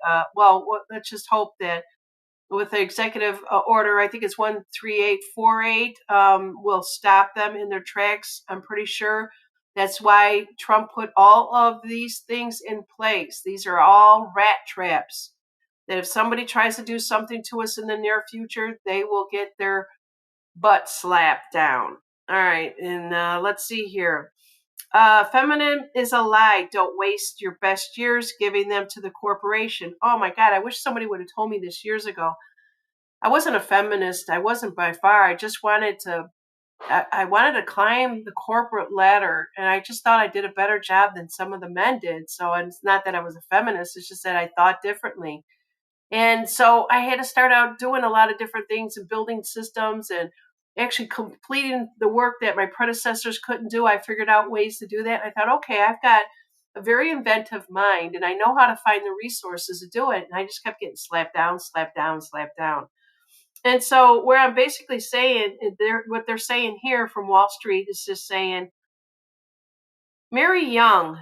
let's just hope that with the executive order, I think it's 13848, will stop them in their tracks. I'm pretty sure that's why Trump put all of these things in place. These are all rat traps. That if somebody tries to do something to us in the near future, they will get their butt slapped down. All right, and let's see here. Feminine is a lie. Don't waste your best years giving them to the corporation. Oh my God, I wish somebody would have told me this years ago. I wasn't a feminist. I wasn't by far. I just wanted to. I wanted to climb the corporate ladder, and I just thought I did a better job than some of the men did. So it's not that I was a feminist. It's just that I thought differently. And so I had to start out doing a lot of different things and building systems and actually completing the work that my predecessors couldn't do. I figured out ways to do that. I thought, okay, I've got a very inventive mind and I know how to find the resources to do it. And I just kept getting slapped down, slapped down, slapped down. And so where I'm basically saying, what they're saying here from Wall Street is just saying, marry young,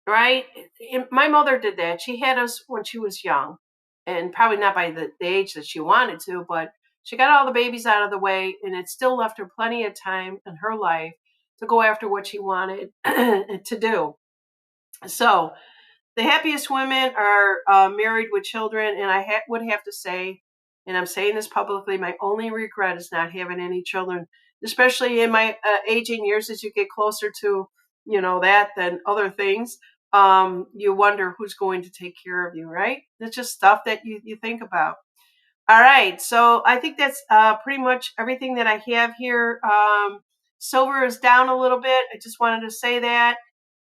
right? My mother did that. She had us when she was young, and probably not by the age that she wanted to, but she got all the babies out of the way, and it still left her plenty of time in her life to go after what she wanted to do. So the happiest women are married with children, and I would have to say, and I'm saying this publicly, my only regret is not having any children, especially in my aging years as you get closer to, that than other things. You wonder who's going to take care of you, right? It's just stuff that you think about. All right, so I think that's pretty much everything that I have here. Silver is down a little bit. I just wanted to say that.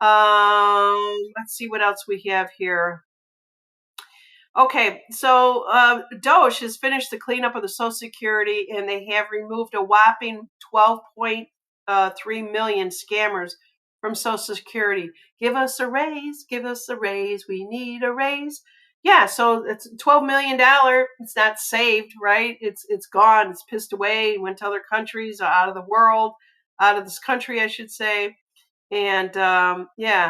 Let's see what else we have here. Okay, so Doge has finished the cleanup of the Social Security, and they have removed a whopping 12.3 million scammers from Social Security. Give us a raise, give us a raise. We need a raise. Yeah, so it's $12 million. It's not saved, right? It's gone. It's pissed away. Went to other countries, out of the world, out of this country, I should say. And yeah.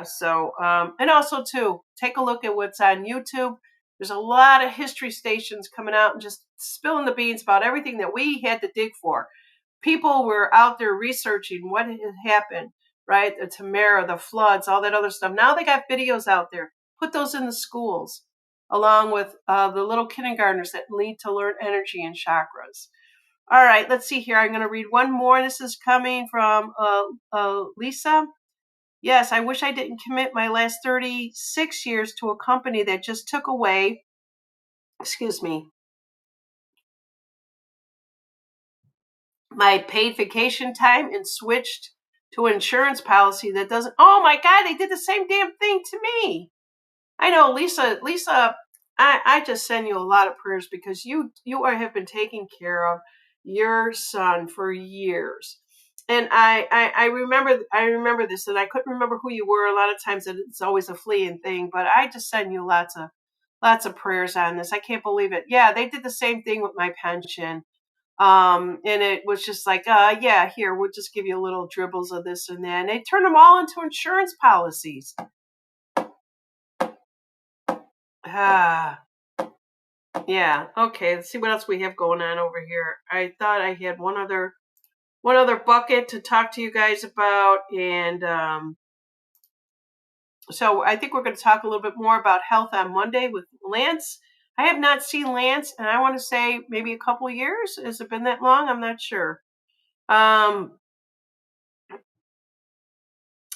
So, and also too, take a look at what's on YouTube. There's a lot of history stations coming out and just spilling the beans about everything that we had to dig for. People were out there researching what had happened, right? The Tamara, the floods, all that other stuff. Now they got videos out there. Put those in the schools, along with the little kindergartners that need to learn energy and chakras. All right, let's see here. I'm going to read one more. This is coming from Lisa. Yes, I wish I didn't commit my last 36 years to a company that just took away, my paid vacation time and switched to an insurance policy that doesn't. Oh my God, they did the same damn thing to me. I know, Lisa, I just send you a lot of prayers because have been taking care of your son for years. And I remember this, and I couldn't remember who you were. A lot of times it's always a fleeting thing, but I just send you lots of prayers on this. I can't believe it. Yeah, they did the same thing with my pension. And it was just like, yeah, here, we'll just give you little dribbles of this and that. And they turned them all into insurance policies. Ah, yeah. Okay, let's see what else we have going on over here. I thought I had one other bucket to talk to you guys about, and so I think we're going to talk a little bit more about health on Monday with Lance. I have not seen Lance, and I want to say maybe a couple of years. Has it been that long? I'm not sure.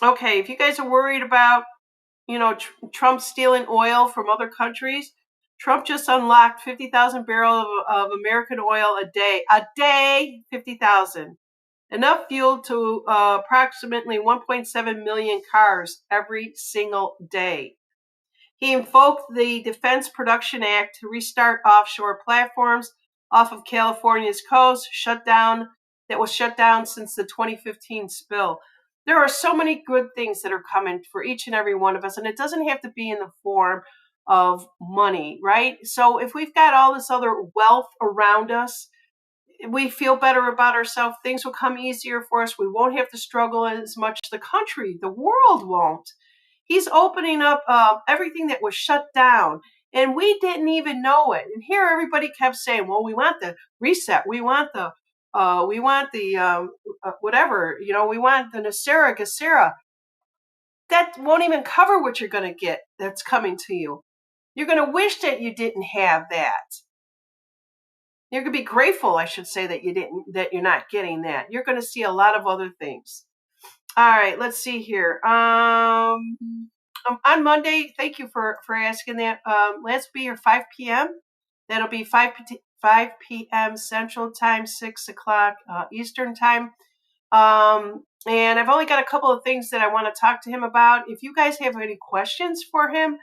Okay, if you guys are worried about, Trump stealing oil from other countries, Trump just unlocked 50,000 barrels of American oil a day. A day, 50,000. Enough fuel to approximately 1.7 million cars every single day. He invoked the Defense Production Act to restart offshore platforms off of California's coast, that was shut down since the 2015 spill. There are so many good things that are coming for each and every one of us, and it doesn't have to be in the form of money, right? So if we've got all this other wealth around us, we feel better about ourselves. Things will come easier for us. We won't have to struggle as much. The country, the world won't. He's opening up everyththing that was shut down, and we didn't even know it. And here, everybody kept saying, "Well, we want the reset. We want the whatever. We want the Nasera Gasera." That won't even cover what you're going to get. That's coming to you. You're going to wish that you didn't have that. You're going to be grateful, I should say, that you're not getting that. You're going to see a lot of other things. All right, let's see here. On Monday, thank you for asking that. Let's be your 5 p.m. That'll be 5 p.m. Central Time, 6 o'clock Eastern Time. And I've only got a couple of things that I want to talk to him about. If you guys have any questions for him,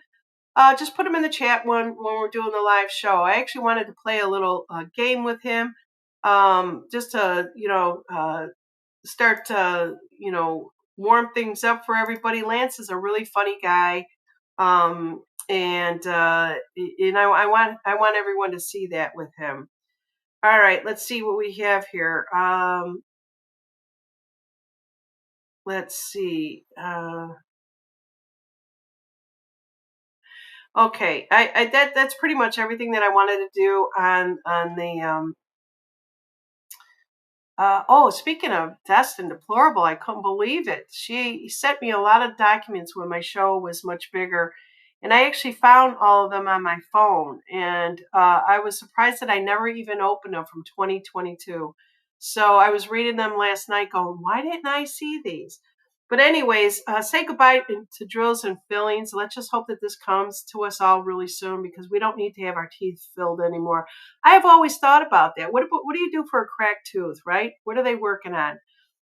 just put them in the chat when we're doing the live show. I actually wanted to play a little game with him, just to start to warm things up for everybody. Lance is a really funny guy, and I want everyone to see that with him. All right, let's see what we have here. Let's see. Okay, that's pretty much everything that I wanted to do on the speaking of Destined Deplorable, I couldn't believe it. She sent me a lot of documents when my show was much bigger, and I actually found all of them on my phone, and I was surprised that I never even opened them from 2022. So I was reading them last night going, why didn't I see these? But anyways, say goodbye to drills and fillings. Let's just hope that this comes to us all really soon, because we don't need to have our teeth filled anymore. I have always thought about that. What do you do for a cracked tooth, right? What are they working on?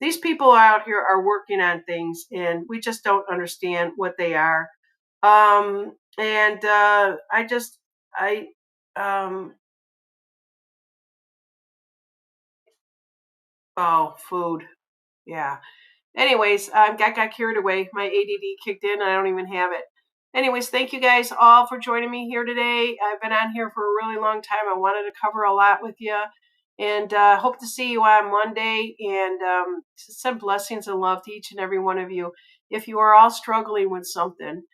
These people out here are working on things, and we just don't understand what they are. Oh, food. Yeah. Anyways, I got carried away. My ADD kicked in, and I don't even have it. Anyways, thank you guys all for joining me here today. I've been on here for a really long time. I wanted to cover a lot with you, and hope to see you on Monday. And send blessings and love to each and every one of you. If you are all struggling with something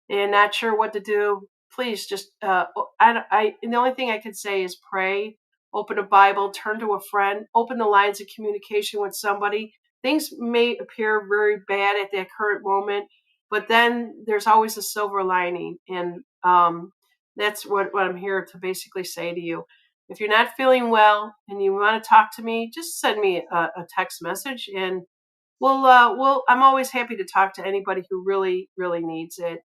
and not sure what to do, please just and the only thing I could say is pray, open a Bible, turn to a friend, open the lines of communication with somebody. Things may appear very bad at that current moment, but then there's always a silver lining. And that's what I'm here to basically say to you. If you're not feeling well and you want to talk to me, just send me a text message, and I'm always happy to talk to anybody who really, really needs it,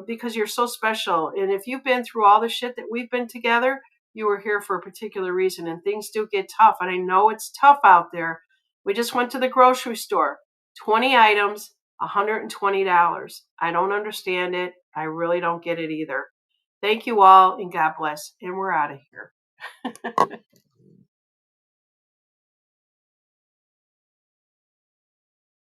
because you're so special. And if you've been through all the shit that we've been together, you were here for a particular reason, and things do get tough. And I know it's tough out there. We just went to the grocery store. 20 items, $120. I don't understand it. I really don't get it either. Thank you all, and God bless. And we're out of here.